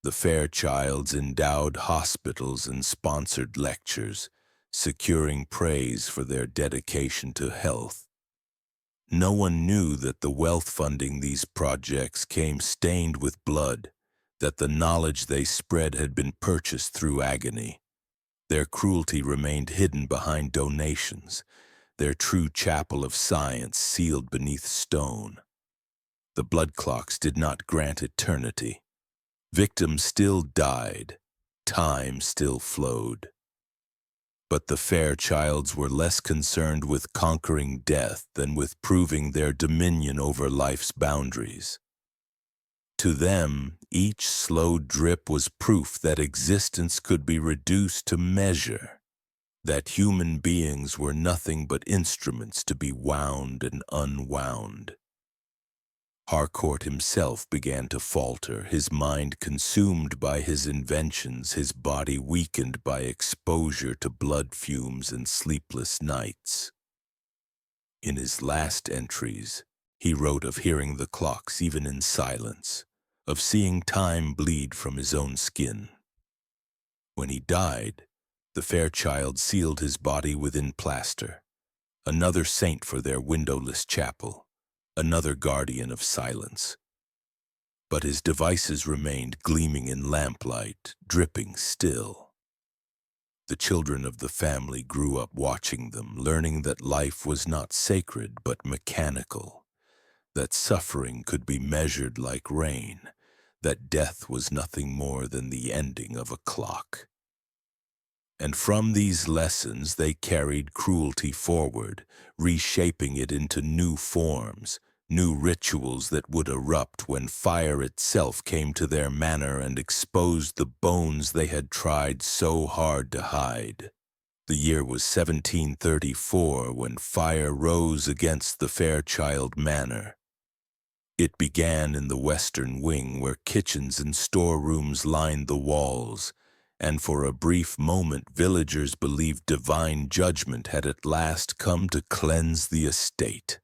The Fairchilds endowed hospitals and sponsored lectures, securing praise for their dedication to health. No one knew that the wealth funding these projects came stained with blood, that the knowledge they spread had been purchased through agony. Their cruelty remained hidden behind donations, their true chapel of science sealed beneath stone. The blood clocks did not grant eternity. Victims still died, time still flowed. But the Fairchilds were less concerned with conquering death than with proving their dominion over life's boundaries. To them, each slow drip was proof that existence could be reduced to measure, that human beings were nothing but instruments to be wound and unwound. Harcourt himself began to falter, his mind consumed by his inventions, his body weakened by exposure to blood fumes and sleepless nights. In his last entries, he wrote of hearing the clocks even in silence, of seeing time bleed from his own skin. When he died, the Fairchild sealed his body within plaster, another saint for their windowless chapel, another guardian of silence. But his devices remained gleaming in lamplight, dripping still. The children of the family grew up watching them, learning that life was not sacred but mechanical, that suffering could be measured like rain, that death was nothing more than the ending of a clock. And from these lessons they carried cruelty forward, reshaping it into new forms, new rituals that would erupt when fire itself came to their manor and exposed the bones they had tried so hard to hide. The year was 1734 when fire rose against the Fairchild Manor. It began in the western wing where kitchens and storerooms lined the walls, and for a brief moment villagers believed divine judgment had at last come to cleanse the estate.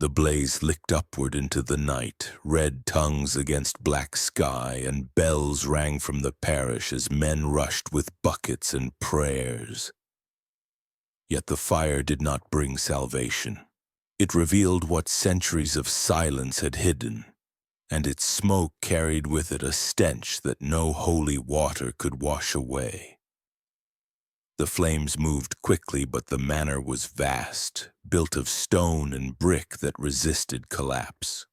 The blaze licked upward into the night, red tongues against black sky, and bells rang from the parish as men rushed with buckets and prayers. Yet the fire did not bring salvation. It revealed what centuries of silence had hidden, and its smoke carried with it a stench that no holy water could wash away. The flames moved quickly, but the manor was vast, built of stone and brick that resisted collapse.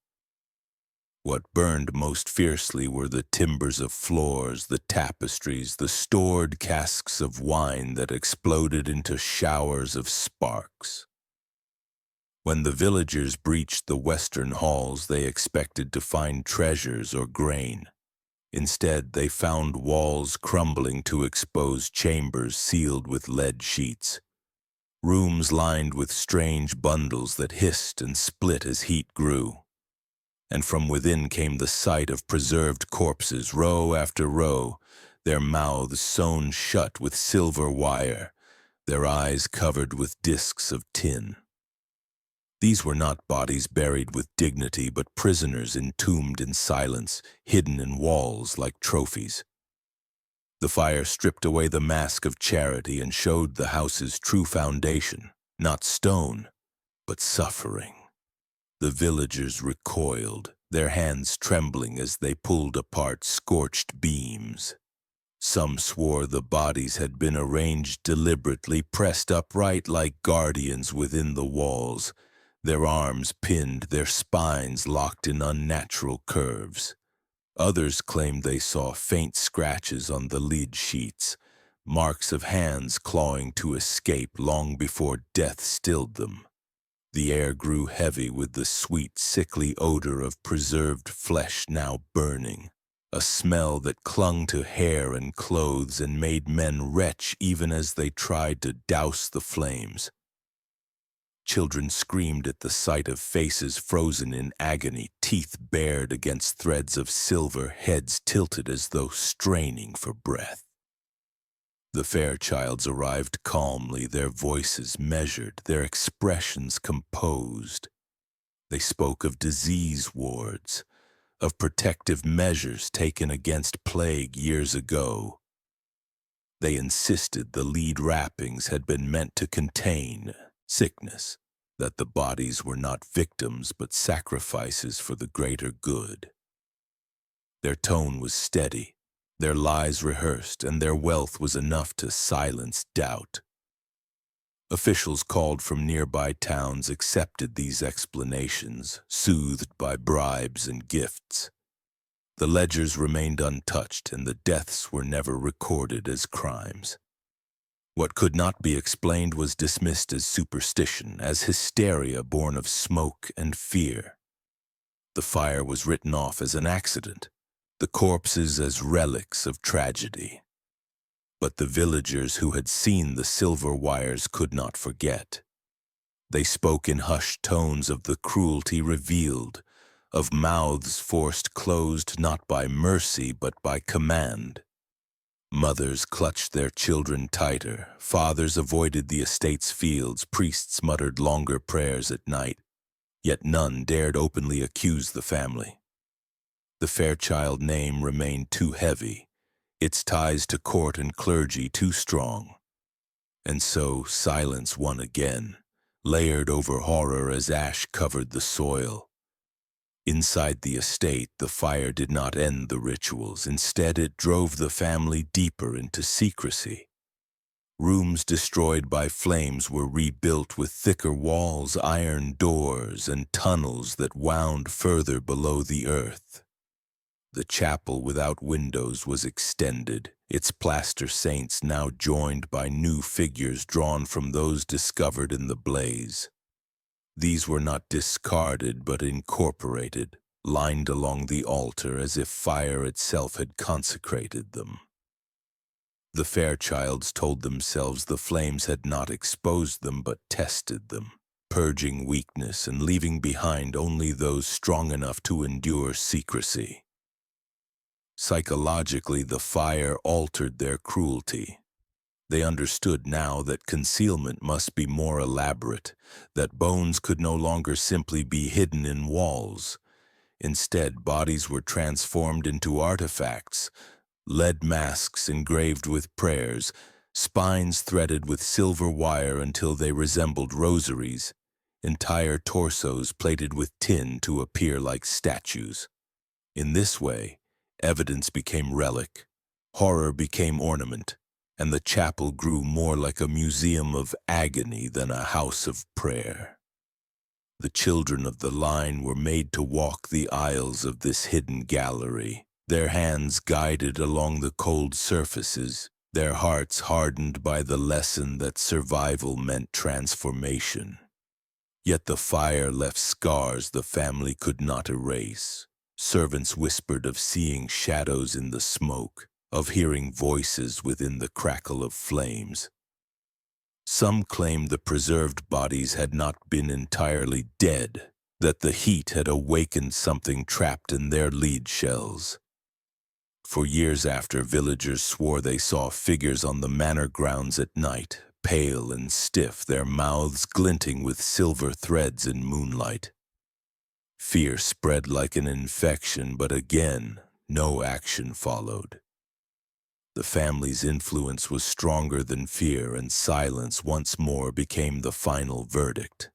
What burned most fiercely were the timbers of floors, the tapestries, the stored casks of wine that exploded into showers of sparks. When the villagers breached the western halls, they expected to find treasures or grain. Instead, they found walls crumbling to expose chambers sealed with lead sheets, rooms lined with strange bundles that hissed and split as heat grew. And from within came the sight of preserved corpses, row after row, their mouths sewn shut with silver wire, their eyes covered with discs of tin. These were not bodies buried with dignity, but prisoners entombed in silence, hidden in walls like trophies. The fire stripped away the mask of charity and showed the house's true foundation, not stone, but suffering. The villagers recoiled, their hands trembling as they pulled apart scorched beams. Some swore the bodies had been arranged deliberately, pressed upright like guardians within the walls, their arms pinned, their spines locked in unnatural curves. Others claimed they saw faint scratches on the lid sheets, marks of hands clawing to escape long before death stilled them. The air grew heavy with the sweet, sickly odor of preserved flesh now burning, a smell that clung to hair and clothes and made men retch even as they tried to douse the flames. Children screamed at the sight of faces frozen in agony, teeth bared against threads of silver, heads tilted as though straining for breath. The Fairchilds arrived calmly, their voices measured, their expressions composed. They spoke of disease wards, of protective measures taken against plague years ago. They insisted the lead wrappings had been meant to contain sickness, that the bodies were not victims but sacrifices for the greater good. Their tone was steady, their lies rehearsed, and their wealth was enough to silence doubt. Officials called from nearby towns accepted these explanations, soothed by bribes and gifts. The ledgers remained untouched, and the deaths were never recorded as crimes. What could not be explained was dismissed as superstition, as hysteria born of smoke and fear. The fire was written off as an accident, the corpses as relics of tragedy. But the villagers who had seen the silver wires could not forget. They spoke in hushed tones of the cruelty revealed, of mouths forced closed not by mercy but by command. Mothers clutched their children tighter, fathers avoided the estate's fields, priests muttered longer prayers at night, yet none dared openly accuse the family. The Fairchild name remained too heavy, its ties to court and clergy too strong. And so silence won again, layered over horror as ash covered the soil. Inside the estate, the fire did not end the rituals. Instead, it drove the family deeper into secrecy. Rooms destroyed by flames were rebuilt with thicker walls, iron doors, and tunnels that wound further below the earth. The chapel without windows was extended, its plaster saints now joined by new figures drawn from those discovered in the blaze. These were not discarded but incorporated, lined along the altar as if fire itself had consecrated them. The Fairchilds told themselves the flames had not exposed them but tested them, purging weakness and leaving behind only those strong enough to endure secrecy. Psychologically, the fire altered their cruelty. They understood now that concealment must be more elaborate, that bones could no longer simply be hidden in walls. Instead, bodies were transformed into artifacts, lead masks engraved with prayers, spines threaded with silver wire until they resembled rosaries, entire torsos plated with tin to appear like statues. In this way, evidence became relic, horror became ornament, and the chapel grew more like a museum of agony than a house of prayer. The children of the line were made to walk the aisles of this hidden gallery, their hands guided along the cold surfaces, their hearts hardened by the lesson that survival meant transformation. Yet the fire left scars the family could not erase. Servants whispered of seeing shadows in the smoke, of hearing voices within the crackle of flames. Some claimed the preserved bodies had not been entirely dead, that the heat had awakened something trapped in their lead shells. For years after, villagers swore they saw figures on the manor grounds at night, pale and stiff, their mouths glinting with silver threads in moonlight. Fear spread like an infection, but again, no action followed. The family's influence was stronger than fear, and silence once more became the final verdict.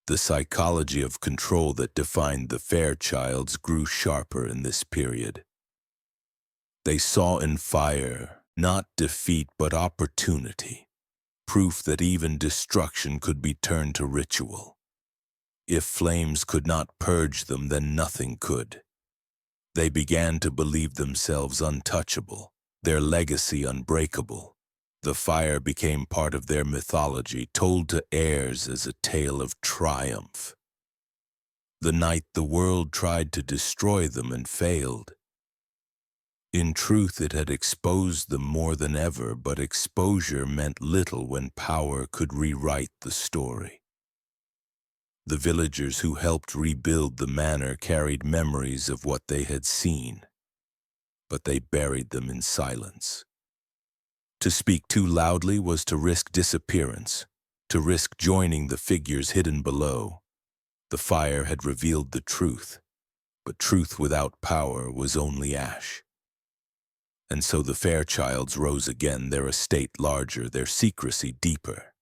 The psychology of control that defined the Fairchilds grew sharper in this period. They saw in fire not defeat but opportunity, proof that even destruction could be turned to ritual. If flames could not purge them, then nothing could. They began to believe themselves untouchable, their legacy unbreakable. The fire became part of their mythology, told to heirs as a tale of triumph. The night the world tried to destroy them and failed. In truth, it had exposed them more than ever, but exposure meant little when power could rewrite the story. The villagers who helped rebuild the manor carried memories of what they had seen, but they buried them in silence. To speak too loudly was to risk disappearance, to risk joining the figures hidden below. The fire had revealed the truth, but truth without power was only ash. And so the Fairchilds rose again, their estate larger, their secrecy deeper.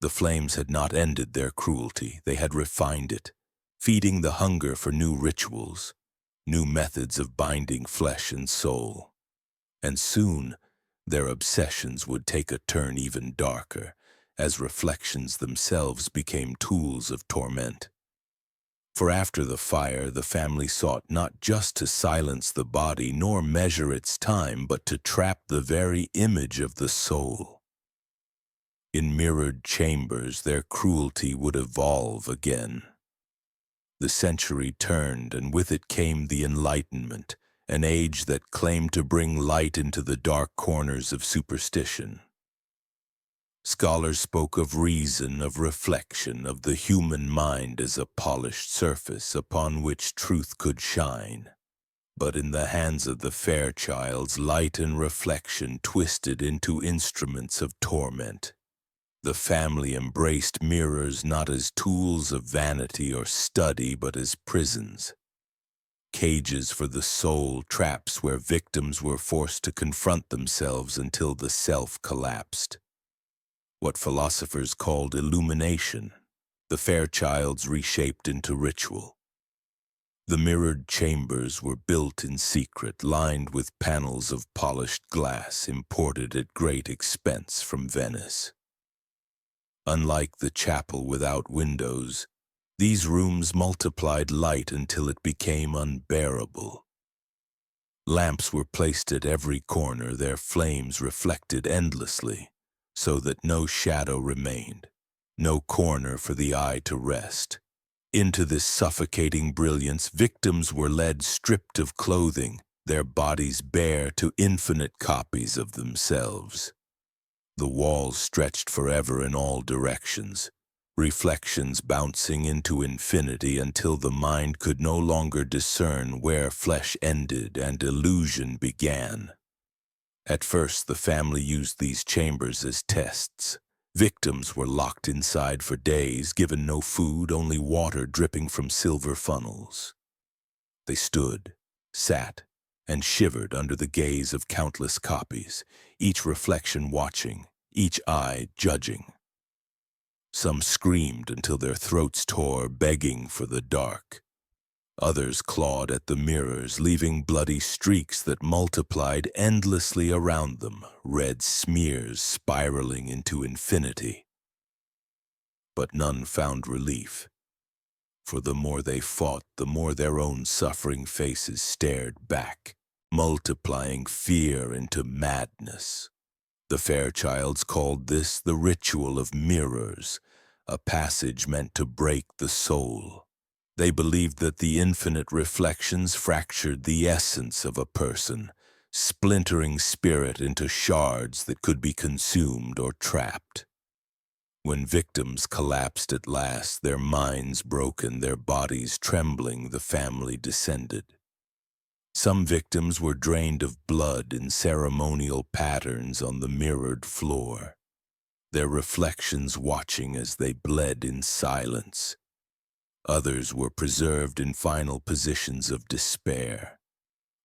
The flames had not ended their cruelty, they had refined it, feeding the hunger for new rituals, new methods of binding flesh and soul. And soon, their obsessions would take a turn even darker, as reflections themselves became tools of torment. For after the fire, the family sought not just to silence the body nor measure its time, but to trap the very image of the soul. In mirrored chambers, their cruelty would evolve again. The century turned, and with it came the Enlightenment, an age that claimed to bring light into the dark corners of superstition. Scholars spoke of reason, of reflection, of the human mind as a polished surface upon which truth could shine. But in the hands of the Fairchilds, light and reflection twisted into instruments of torment. The family embraced mirrors not as tools of vanity or study, but as prisons. Cages for the soul, traps where victims were forced to confront themselves until the self collapsed. What philosophers called illumination, the Fairchilds reshaped into ritual. The mirrored chambers were built in secret, lined with panels of polished glass imported at great expense from Venice. Unlike the chapel without windows, these rooms multiplied light until it became unbearable. Lamps were placed at every corner, their flames reflected endlessly, so that no shadow remained, no corner for the eye to rest. Into this suffocating brilliance, victims were led stripped of clothing, their bodies bare to infinite copies of themselves. The walls stretched forever in all directions, reflections bouncing into infinity until the mind could no longer discern where flesh ended and illusion began. At first, the family used these chambers as tests. Victims were locked inside for days, given no food, only water dripping from silver funnels. They stood, sat, and shivered under the gaze of countless copies, each reflection watching, each eye judging. Some screamed until their throats tore, begging for the dark. Others clawed at the mirrors, leaving bloody streaks that multiplied endlessly around them, red smears spiraling into infinity. But none found relief, for the more they fought, the more their own suffering faces stared back, multiplying fear into madness. The Fairchilds called this the ritual of mirrors, a passage meant to break the soul. They believed that the infinite reflections fractured the essence of a person, splintering spirit into shards that could be consumed or trapped. When victims collapsed at last, their minds broken, their bodies trembling, the family descended. Some victims were drained of blood in ceremonial patterns on the mirrored floor, their reflections watching as they bled in silence. Others were preserved in final positions of despair.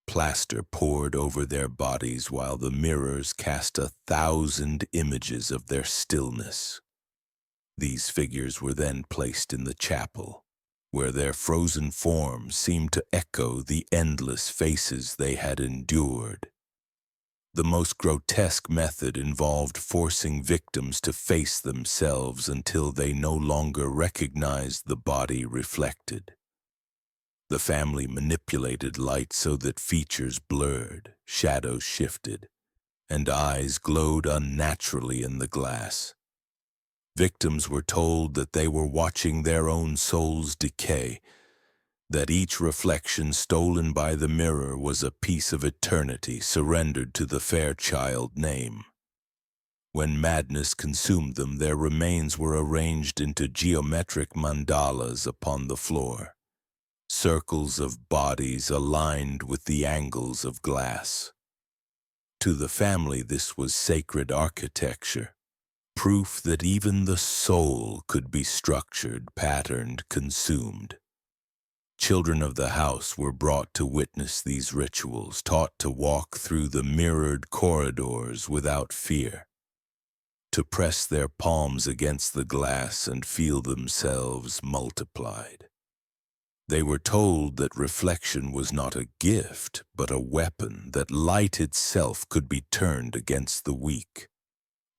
Plaster poured over their bodies while the mirrors cast 1,000 images of their stillness. These figures were then placed in the chapel, where their frozen forms seemed to echo the endless faces they had endured. The most grotesque method involved forcing victims to face themselves until they no longer recognized the body reflected. The family manipulated light so that features blurred, shadows shifted, and eyes glowed unnaturally in the glass. Victims were told that they were watching their own souls decay, that each reflection stolen by the mirror was a piece of eternity surrendered to the Fairchild name. When madness consumed them, their remains were arranged into geometric mandalas upon the floor, circles of bodies aligned with the angles of glass. To the family, this was sacred architecture, proof that even the soul could be structured, patterned, consumed. Children of the house were brought to witness these rituals, taught to walk through the mirrored corridors without fear, to press their palms against the glass and feel themselves multiplied. They were told that reflection was not a gift, but a weapon, that light itself could be turned against the weak.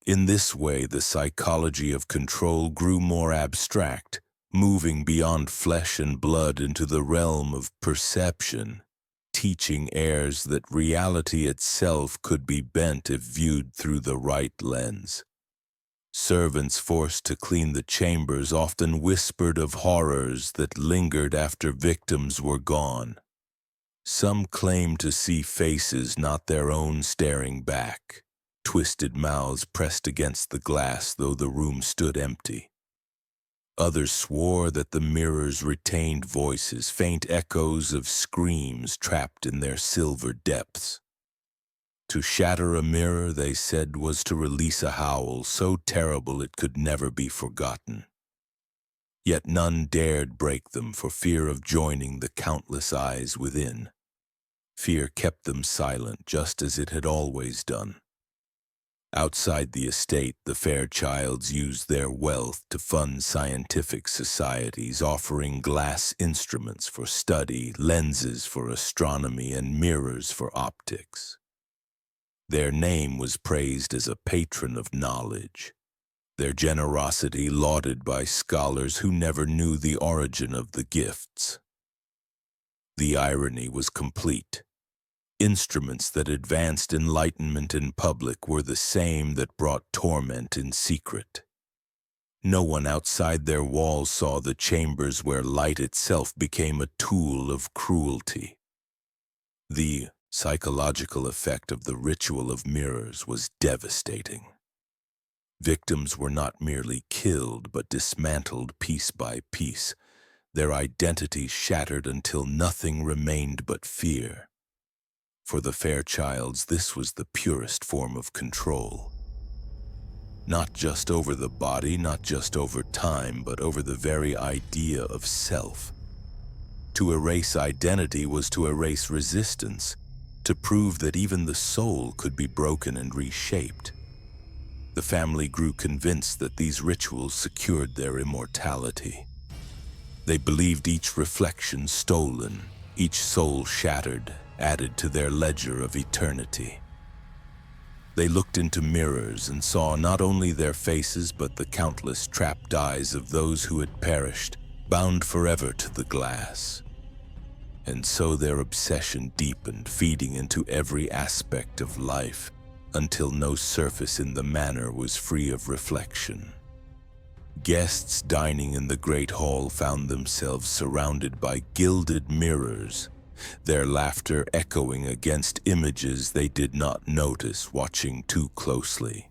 In this way, the psychology of control grew more abstract, moving beyond flesh and blood into the realm of perception, teaching heirs that reality itself could be bent if viewed through the right lens. Servants forced to clean the chambers often whispered of horrors that lingered after victims were gone. Some claimed to see faces not their own staring back, twisted mouths pressed against the glass though the room stood empty. Others swore that the mirrors retained voices, faint echoes of screams trapped in their silver depths. To shatter a mirror, they said, was to release a howl so terrible it could never be forgotten. Yet none dared break them for fear of joining the countless eyes within. Fear kept them silent, just as it had always done. Outside the estate, the Fairchilds used their wealth to fund scientific societies, offering glass instruments for study, lenses for astronomy, and mirrors for optics. Their name was praised as a patron of knowledge, their generosity lauded by scholars who never knew the origin of the gifts. The irony was complete. Instruments that advanced enlightenment in public were the same that brought torment in secret. No one outside their walls saw the chambers where light itself became a tool of cruelty. The psychological effect of the ritual of mirrors was devastating. Victims were not merely killed, but dismantled piece by piece, their identities shattered until nothing remained but fear. For the Fairchilds, this was the purest form of control. Not just over the body, not just over time, but over the very idea of self. To erase identity was to erase resistance, to prove that even the soul could be broken and reshaped. The family grew convinced that these rituals secured their immortality. They believed each reflection stolen, each soul shattered, added to their ledger of eternity. They looked into mirrors and saw not only their faces but the countless trapped eyes of those who had perished, bound forever to the glass. And so their obsession deepened, feeding into every aspect of life, until no surface in the manor was free of reflection. Guests dining in the great hall found themselves surrounded by gilded mirrors, their laughter echoing against images they did not notice watching too closely.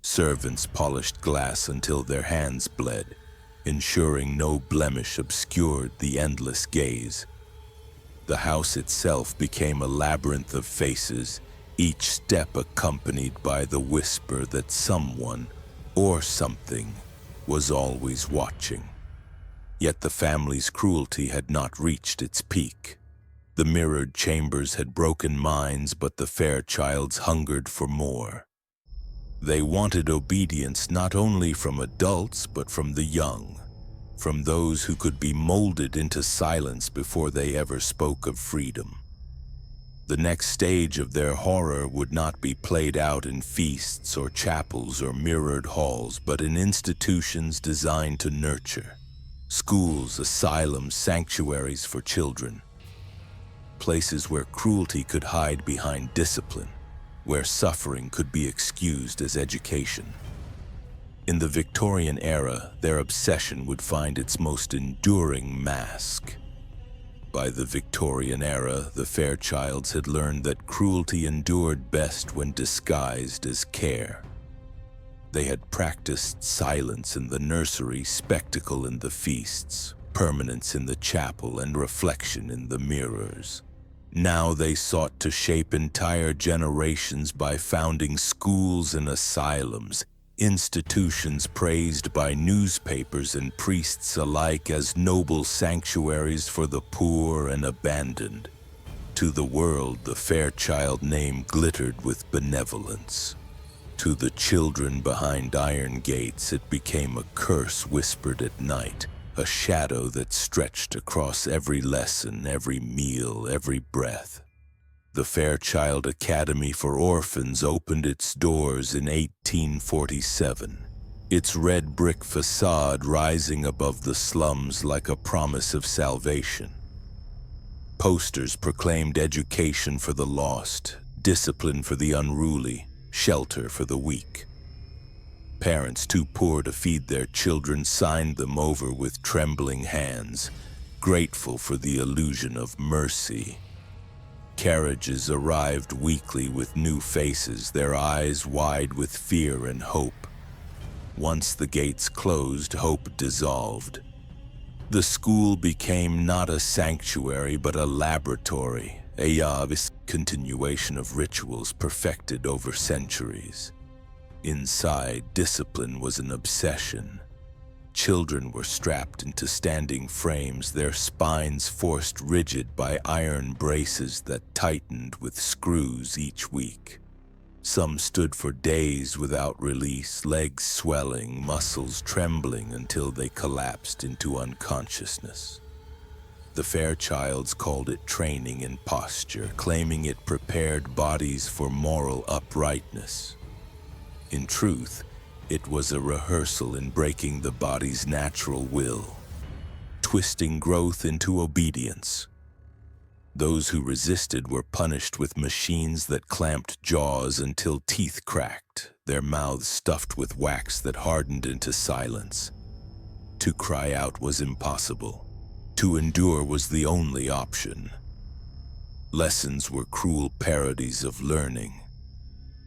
Servants polished glass until their hands bled, ensuring no blemish obscured the endless gaze. The house itself became a labyrinth of faces, each step accompanied by the whisper that someone or something was always watching. Yet the family's cruelty had not reached its peak. The mirrored chambers had broken minds, but the Fairchilds hungered for more. They wanted obedience not only from adults but from the young, from those who could be molded into silence before they ever spoke of freedom. The next stage of their horror would not be played out in feasts or chapels or mirrored halls, but in institutions designed to nurture. Schools, asylums, sanctuaries for children. Places where cruelty could hide behind discipline, where suffering could be excused as education. In the Victorian era, their obsession would find its most enduring mask. By the Victorian era, the Fairchilds had learned that cruelty endured best when disguised as care. They had practiced silence in the nursery, spectacle in the feasts, permanence in the chapel, and reflection in the mirrors. Now they sought to shape entire generations by founding schools and asylums, institutions praised by newspapers and priests alike as noble sanctuaries for the poor and abandoned. To the world, the Fairchild name glittered with benevolence. To the children behind iron gates, it became a curse whispered at night, a shadow that stretched across every lesson, every meal, every breath. The Fairchild Academy for Orphans opened its doors in 1847, its red brick facade rising above the slums like a promise of salvation. Posters proclaimed education for the lost, discipline for the unruly, shelter for the weak. Parents too poor to feed their children signed them over with trembling hands, grateful for the illusion of mercy. Carriages arrived weekly with new faces, their eyes wide with fear and hope. Once the gates closed, hope dissolved. The school became not a sanctuary but a laboratory, a continuation of rituals perfected over centuries. Inside, discipline was an obsession. Children were strapped into standing frames, their spines forced rigid by iron braces that tightened with screws each week. Some stood for days without release, legs swelling, muscles trembling until they collapsed into unconsciousness. The Fairchilds called it training in posture, claiming it prepared bodies for moral uprightness. In truth, it was a rehearsal in breaking the body's natural will, twisting growth into obedience. Those who resisted were punished with machines that clamped jaws until teeth cracked, their mouths stuffed with wax that hardened into silence. To cry out was impossible. To endure was the only option. Lessons were cruel parodies of learning.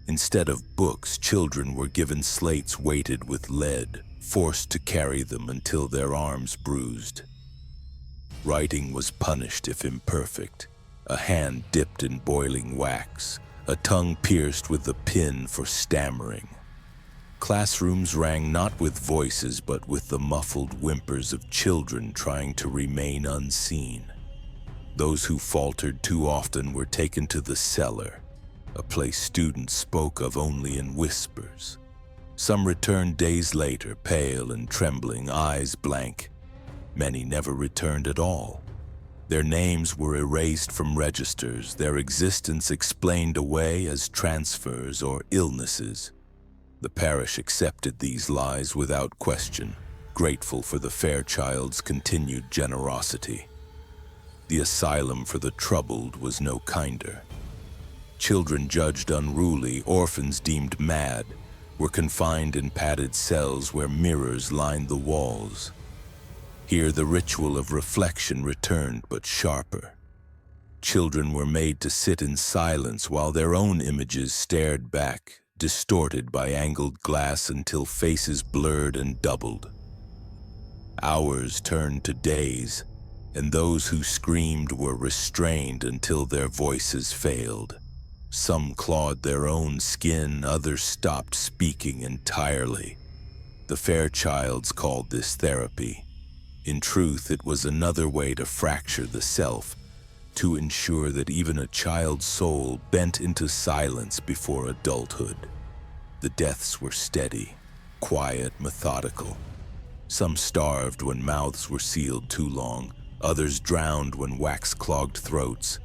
Instead of books, children were given slates weighted with lead, forced to carry them until their arms bruised. Writing was punished if imperfect, a hand dipped in boiling wax, a tongue pierced with a pin for stammering. Classrooms rang not with voices but with the muffled whimpers of children trying to remain unseen. Those who faltered too often were taken to the cellar, a place students spoke of only in whispers. Some returned days later, pale and trembling, eyes blank. Many never returned at all. Their names were erased from registers, their existence explained away as transfers or illnesses. The parish accepted these lies without question, grateful for the Fairchilds' continued generosity. The asylum for the troubled was no kinder. Children judged unruly, orphans deemed mad, were confined in padded cells where mirrors lined the walls. Here the ritual of reflection returned, but sharper. Children were made to sit in silence while their own images stared back, distorted by angled glass until faces blurred and doubled. Hours turned to days, and those who screamed were restrained until their voices failed. Some clawed their own skin, others stopped speaking entirely. The Fairchilds called this therapy. In truth, it was another way to fracture the self, to ensure that even a child's soul bent into silence before adulthood. The deaths were steady, quiet, methodical. Some starved when mouths were sealed too long, others drowned when wax clogged throats.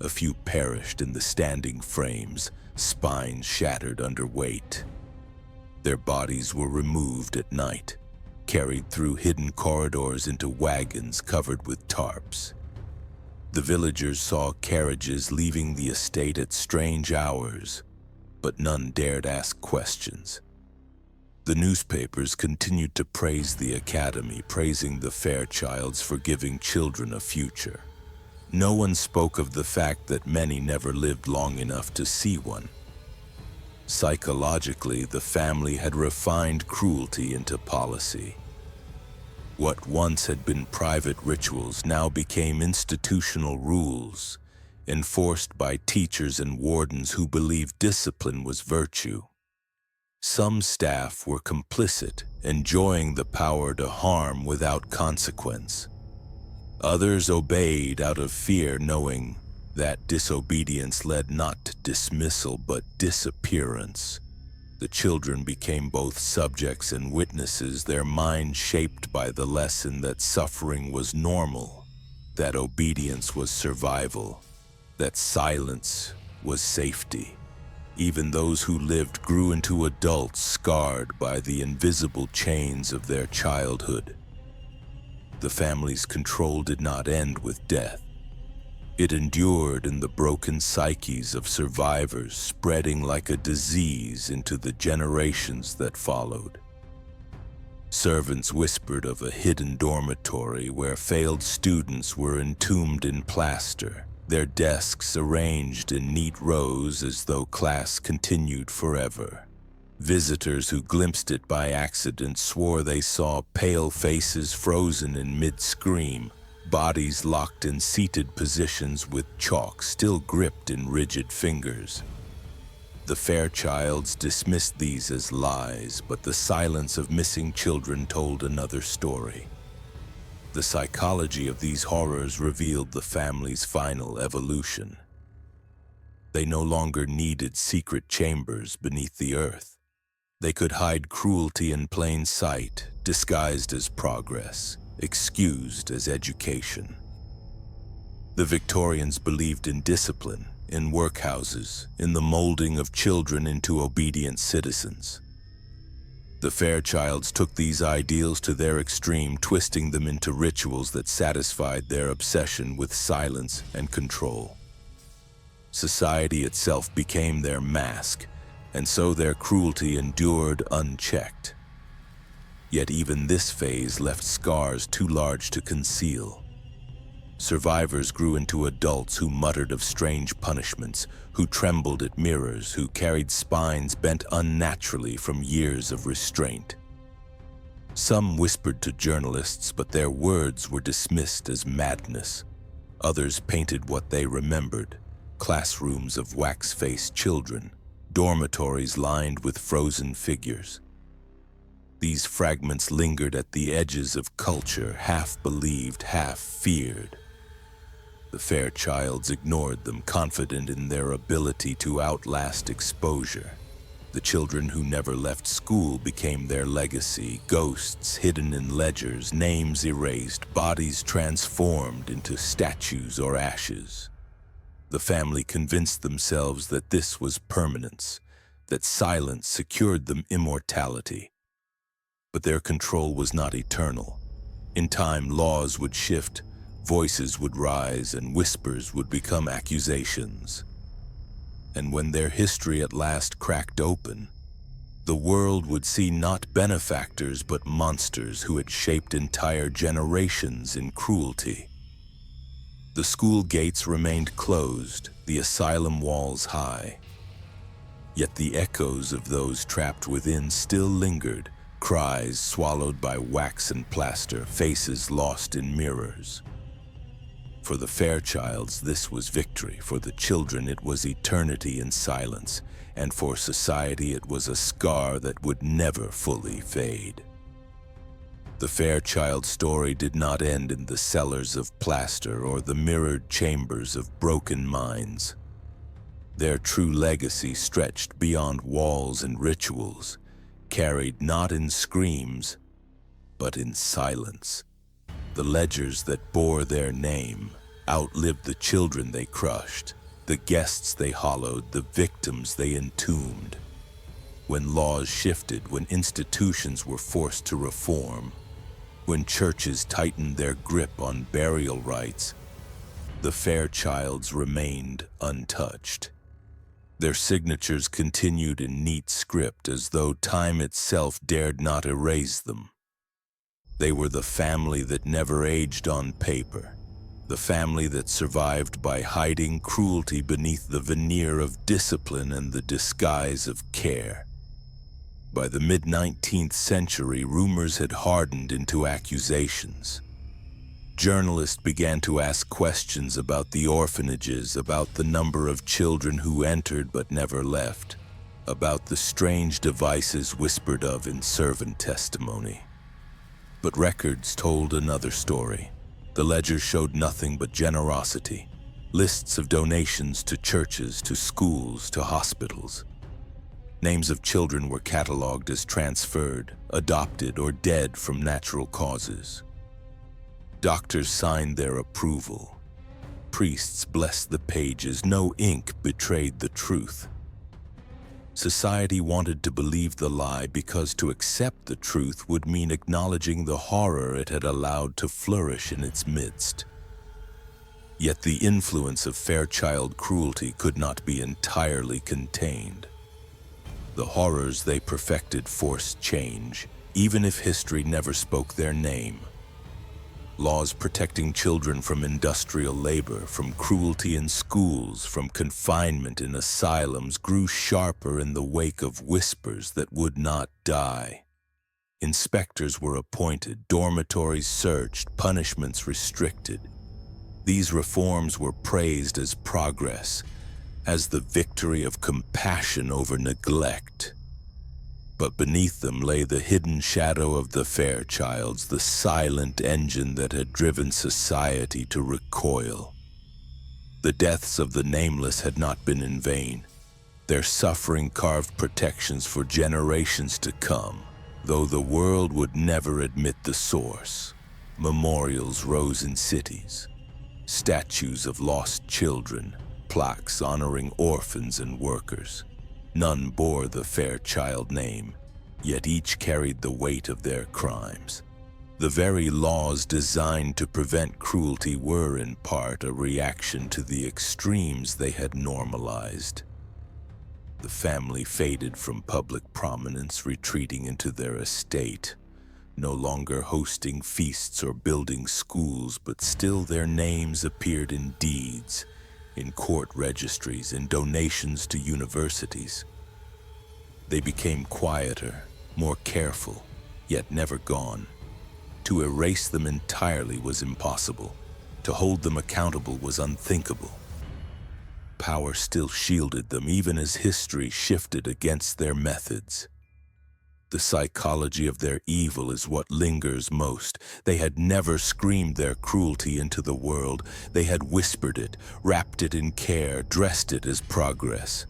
A few perished in the standing frames, spines shattered under weight. Their bodies were removed at night, carried through hidden corridors into wagons covered with tarps. The villagers saw carriages leaving the estate at strange hours, but none dared ask questions. The newspapers continued to praise the academy, praising the Fairchilds for giving children a future. No one spoke of the fact that many never lived long enough to see one. Psychologically, the family had refined cruelty into policy. What once had been private rituals now became institutional rules, enforced by teachers and wardens who believed discipline was virtue. Some staff were complicit, enjoying the power to harm without consequence. Others obeyed out of fear, knowing that disobedience led not to dismissal but disappearance. The children became both subjects and witnesses, their minds shaped by the lesson that suffering was normal, that obedience was survival, that silence was safety. Even those who lived grew into adults scarred by the invisible chains of their childhood. The family's control did not end with death. It endured in the broken psyches of survivors, spreading like a disease into the generations that followed. Servants whispered of a hidden dormitory where failed students were entombed in plaster, their desks arranged in neat rows as though class continued forever. Visitors who glimpsed it by accident swore they saw pale faces frozen in mid-scream, bodies locked in seated positions with chalk still gripped in rigid fingers. The Fairchilds dismissed these as lies, but the silence of missing children told another story. The psychology of these horrors revealed the family's final evolution. They no longer needed secret chambers beneath the earth. They could hide cruelty in plain sight, disguised as progress, excused as education. The Victorians believed in discipline, in workhouses, in the molding of children into obedient citizens. The Fairchilds took these ideals to their extreme, twisting them into rituals that satisfied their obsession with silence and control. Society itself became their mask, and so their cruelty endured unchecked. Yet even this phase left scars too large to conceal. Survivors grew into adults who muttered of strange punishments, who trembled at mirrors, who carried spines bent unnaturally from years of restraint. Some whispered to journalists, but their words were dismissed as madness. Others painted what they remembered: classrooms of wax-faced children, dormitories lined with frozen figures. These fragments lingered at the edges of culture, half believed, half feared. The Fairchilds ignored them, confident in their ability to outlast exposure. The children who never left school became their legacy, ghosts hidden in ledgers, names erased, bodies transformed into statues or ashes. The family convinced themselves that this was permanence, that silence secured them immortality. But their control was not eternal. In time, laws would shift, voices would rise, and whispers would become accusations. And when their history at last cracked open, the world would see not benefactors but monsters who had shaped entire generations in cruelty. The school gates remained closed, the asylum walls high. Yet the echoes of those trapped within still lingered, cries swallowed by wax and plaster, faces lost in mirrors. For the Fairchilds, this was victory. For the children, it was eternity in silence. And for society, it was a scar that would never fully fade. The Fairchild story did not end in the cellars of plaster or the mirrored chambers of broken minds. Their true legacy stretched beyond walls and rituals, carried not in screams, but in silence. The ledgers that bore their name outlived the children they crushed, the guests they hollowed, the victims they entombed. When laws shifted, when institutions were forced to reform, when churches tightened their grip on burial rites, the Fairchilds remained untouched. Their signatures continued in neat script as though time itself dared not erase them. They were the family that never aged on paper, the family that survived by hiding cruelty beneath the veneer of discipline and the disguise of care. By the mid-19th century, rumors had hardened into accusations. Journalists began to ask questions about the orphanages, about the number of children who entered but never left, about the strange devices whispered of in servant testimony. But records told another story. The ledgers showed nothing but generosity, lists of donations to churches, to schools, to hospitals. Names of children were cataloged as transferred, adopted, or dead from natural causes. Doctors signed their approval. Priests blessed the pages. No ink betrayed the truth. Society wanted to believe the lie because to accept the truth would mean acknowledging the horror it had allowed to flourish in its midst. Yet the influence of Fairchild cruelty could not be entirely contained. The horrors they perfected forced change, even if history never spoke their name. Laws protecting children from industrial labor, from cruelty in schools, from confinement in asylums grew sharper in the wake of whispers that would not die. Inspectors were appointed, dormitories searched, punishments restricted. These reforms were praised as progress, as the victory of compassion over neglect. But beneath them lay the hidden shadow of the Fairchilds, the silent engine that had driven society to recoil. The deaths of the nameless had not been in vain. Their suffering carved protections for generations to come, though the world would never admit the source. Memorials rose in cities, statues of lost children, plaques honoring orphans and workers. None bore the Fairchild name, yet each carried the weight of their crimes. The very laws designed to prevent cruelty were in part a reaction to the extremes they had normalized. The family faded from public prominence, retreating into their estate, no longer hosting feasts or building schools, but still their names appeared in deeds, in court registries, in donations to universities. They became quieter, more careful, yet never gone. To erase them entirely was impossible. To hold them accountable was unthinkable. Power still shielded them, even as history shifted against their methods. The psychology of their evil is what lingers most. They had never screamed their cruelty into the world. They had whispered it, wrapped it in care, dressed it as progress.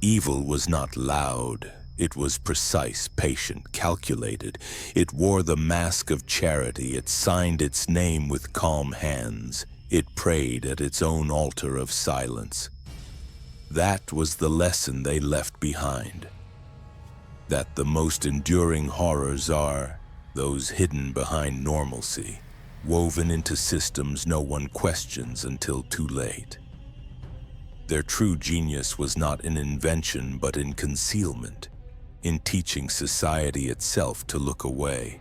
Evil was not loud. It was precise, patient, calculated. It wore the mask of charity. It signed its name with calm hands. It prayed at its own altar of silence. That was the lesson they left behind. That the most enduring horrors are those hidden behind normalcy, woven into systems no one questions until too late. Their true genius was not in invention but in concealment, in teaching society itself to look away.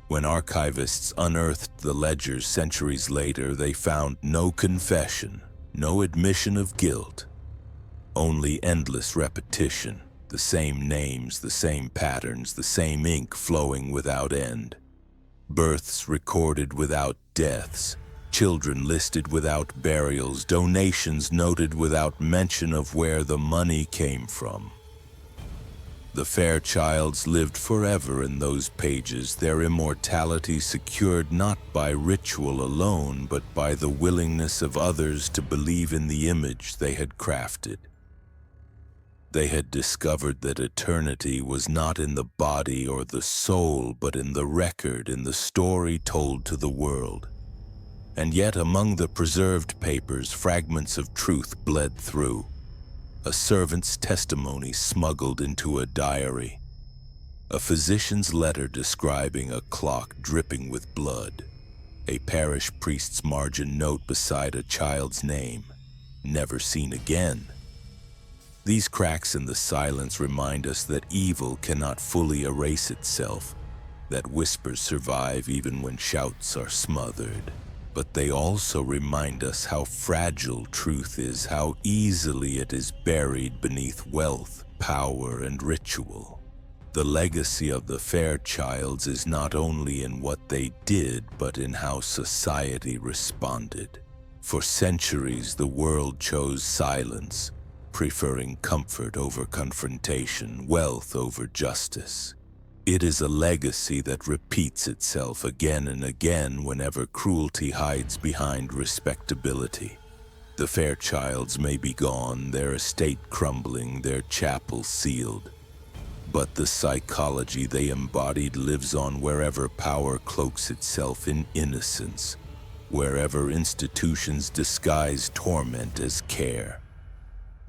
When archivists unearthed the ledgers centuries later, they found no confession, no admission of guilt, only endless repetition. The same names, the same patterns, the same ink flowing without end. Births recorded without deaths, children listed without burials, donations noted without mention of where the money came from. The Fairchilds lived forever in those pages, their immortality secured not by ritual alone, but by the willingness of others to believe in the image they had crafted. They had discovered that eternity was not in the body or the soul, but in the record, in the story told to the world. And yet among the preserved papers, fragments of truth bled through. A servant's testimony smuggled into a diary. A physician's letter describing a clock dripping with blood. A parish priest's margin note beside a child's name. Never seen again. These cracks in the silence remind us that evil cannot fully erase itself, that whispers survive even when shouts are smothered. But they also remind us how fragile truth is, how easily it is buried beneath wealth, power, and ritual. The legacy of the Fairchilds is not only in what they did, but in how society responded. For centuries, the world chose silence, preferring comfort over confrontation, wealth over justice. It is a legacy that repeats itself again and again whenever cruelty hides behind respectability. The Fairchilds may be gone, their estate crumbling, their chapel sealed. But the psychology they embodied lives on wherever power cloaks itself in innocence, wherever institutions disguise torment as care.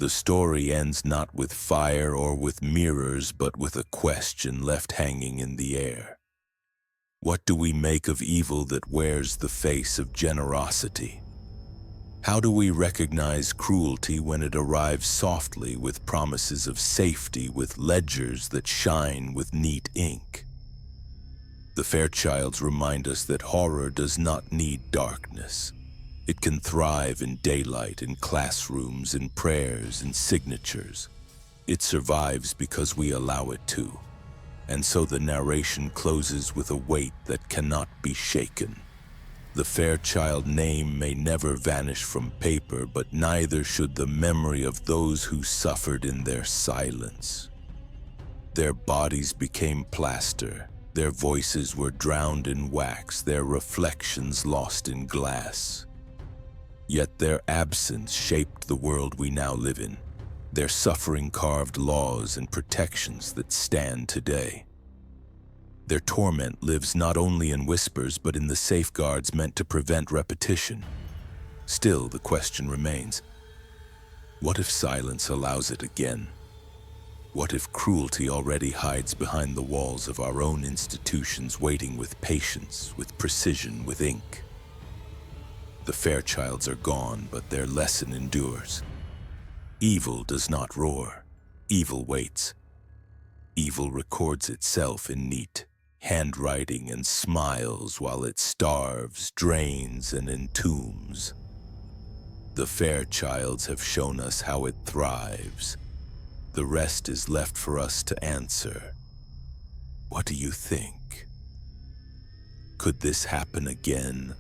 The story ends not with fire or with mirrors, but with a question left hanging in the air. What do we make of evil that wears the face of generosity? How do we recognize cruelty when it arrives softly with promises of safety, with ledgers that shine with neat ink? The Fairchilds remind us that horror does not need darkness. It can thrive in daylight, in classrooms, in prayers, in signatures. It survives because we allow it to. And so the narration closes with a weight that cannot be shaken. The Fairchild name may never vanish from paper, but neither should the memory of those who suffered in their silence. Their bodies became plaster, their voices were drowned in wax, their reflections lost in glass. Yet their absence shaped the world we now live in. Their suffering carved laws and protections that stand today. Their torment lives not only in whispers, but in the safeguards meant to prevent repetition. Still, the question remains, what if silence allows it again? What if cruelty already hides behind the walls of our own institutions, waiting with patience, with precision, with ink? The Fairchilds are gone, but their lesson endures. Evil does not roar. Evil waits. Evil records itself in neat handwriting and smiles while it starves, drains, and entombs. The Fairchilds have shown us how it thrives. The rest is left for us to answer. What do you think? Could this happen again?